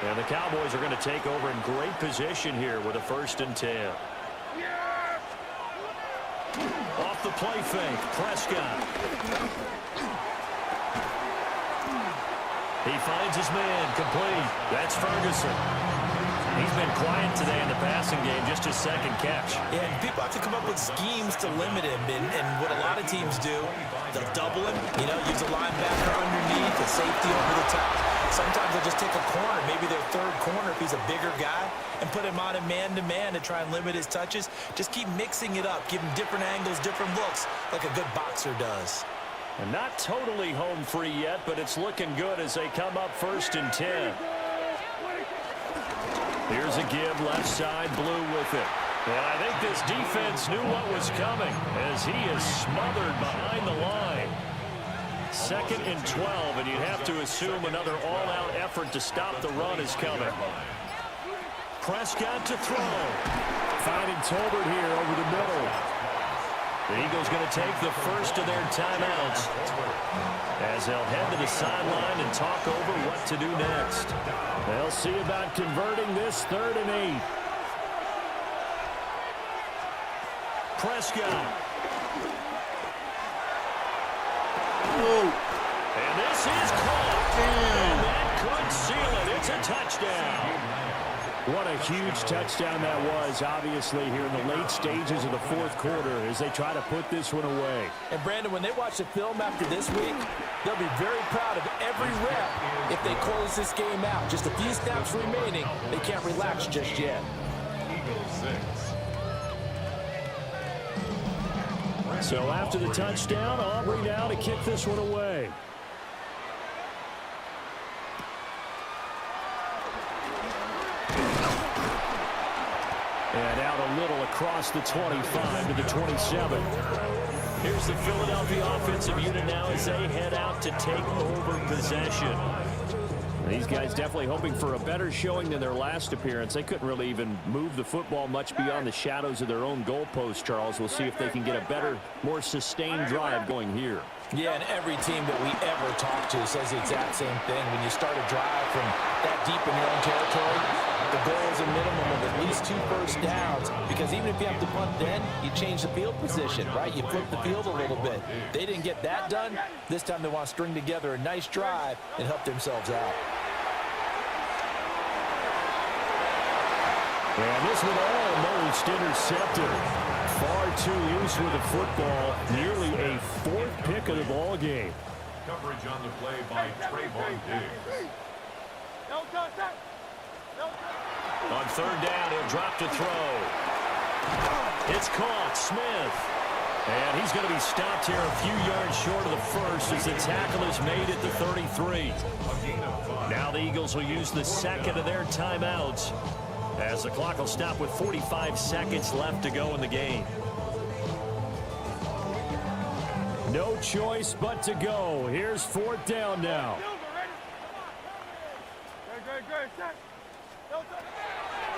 And the Cowboys are going to take over in great position here with a 1st and 10. Off the play fake, Prescott. He finds his man, complete. That's Ferguson. He's been quiet today in the passing game, just his 2nd catch. Yeah, and people have to come up with schemes to limit him, and what a lot of teams do, they'll double him, use a linebacker underneath, a safety over the top. Sometimes they'll just take a corner, maybe their 3rd corner if he's a bigger guy, and put him on a man-to-man to try and limit his touches. Just keep mixing it up, give him different angles, different looks, like a good boxer does. And not totally home free yet, but it's looking good as they come up 1st and 10. Here's a give, left side, Blue with it. And I think this defense knew what was coming as he is smothered behind the line. 2nd and 12, and you'd have to assume another all-out effort to stop the run is coming. Prescott to throw. Finding Tolbert here over the middle. The Eagles going to take the first of their timeouts as they'll head to the sideline and talk over what to do next. They'll see about converting this 3rd and 8. Prescott. Whoa. And this is caught. And that could seal it. It's a touchdown. What a huge touchdown that was, obviously, here in the late stages of the 4th quarter as they try to put this one away. And, Brandon, when they watch the film after this week, they'll be very proud of every rep if they close this game out. Just a few snaps remaining. They can't relax just yet. So after the touchdown, Aubrey now to kick this one away. And out a little across the 25 to the 27. Here's the Philadelphia offensive unit now as they head out to take over possession. These guys definitely hoping for a better showing than their last appearance. They couldn't really even move the football much beyond the shadows of their own goalpost, Charles. We'll see if they can get a better, more sustained drive going here. Yeah, and every team that we ever talk to says the exact same thing. When you start a drive from that deep in your own territory, the goal is a minimum of at least 2 first downs, because even if you have to punt then, you change the field position, right? You flip the field a little bit. They didn't get that done. This time they want to string together a nice drive and help themselves out. And this one almost intercepted. Far too loose with the football. Nearly a 4th pick of the ball game. Coverage on the play by Trayvon Diggs. On third down, he'll drop to throw. It's caught. Smith. And he's going to be stopped here a few yards short of the first as the tackle is made at the 33. Now the Eagles will use the second of their timeouts as the clock will stop with 45 seconds left to go in the game. No choice but to go. Here's fourth down now.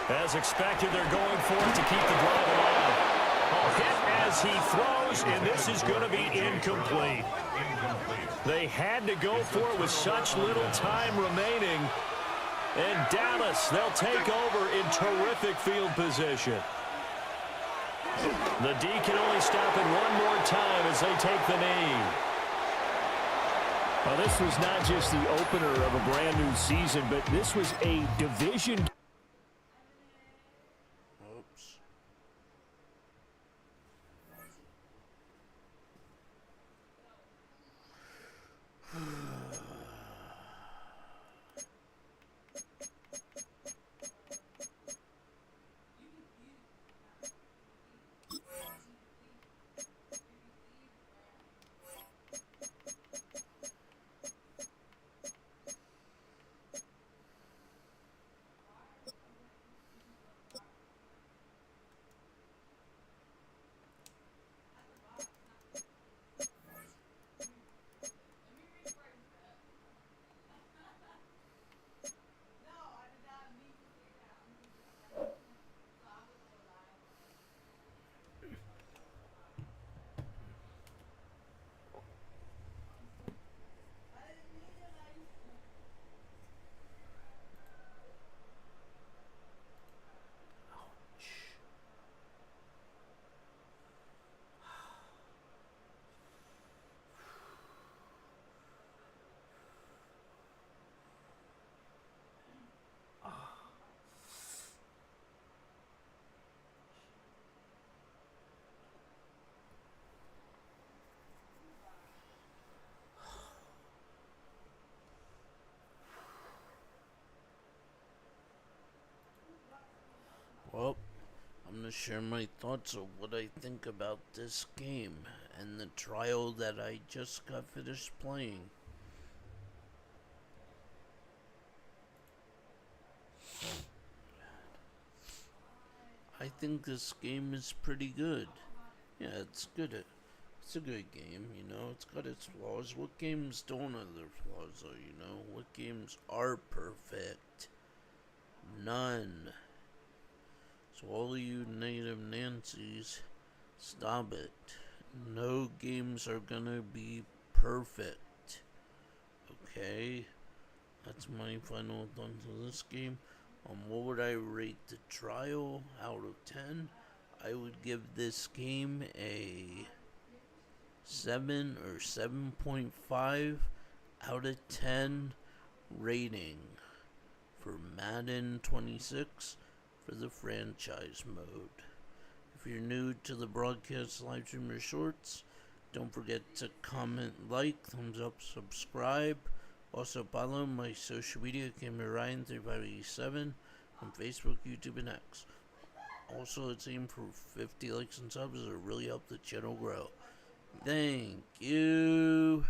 As expected, they're going for it to keep the drive alive. A hit as he throws, and this is going to be incomplete. They had to go for it with such little time remaining. And Dallas, they'll take over in terrific field position. The D can only stop it one more time as they take the knee. Well, this was not just the opener of a brand new season, but this was a division. Oops. Well, I'm going to share my thoughts of what I think about this game and the trial that I just got finished playing. I think this game is pretty good. Yeah, it's good. It's a good game, you know. It's got its flaws. What games don't have their flaws, though, you know? What games are perfect? None. So all of you native Nancys, stop it. No games are gonna be perfect. Okay? That's my final thoughts on this game. What would I rate the trial out of 10? I would give this game a 7 or 7.5 out of 10 rating for Madden 26 for the franchise mode. If you're new to the broadcast, live stream, or shorts, don't forget to comment, like, thumbs up, subscribe. Also follow my social media, Ryan3587 on Facebook, YouTube, and X. Also, let's aim for 50 likes and subs. It'll really help the channel grow. Thank you.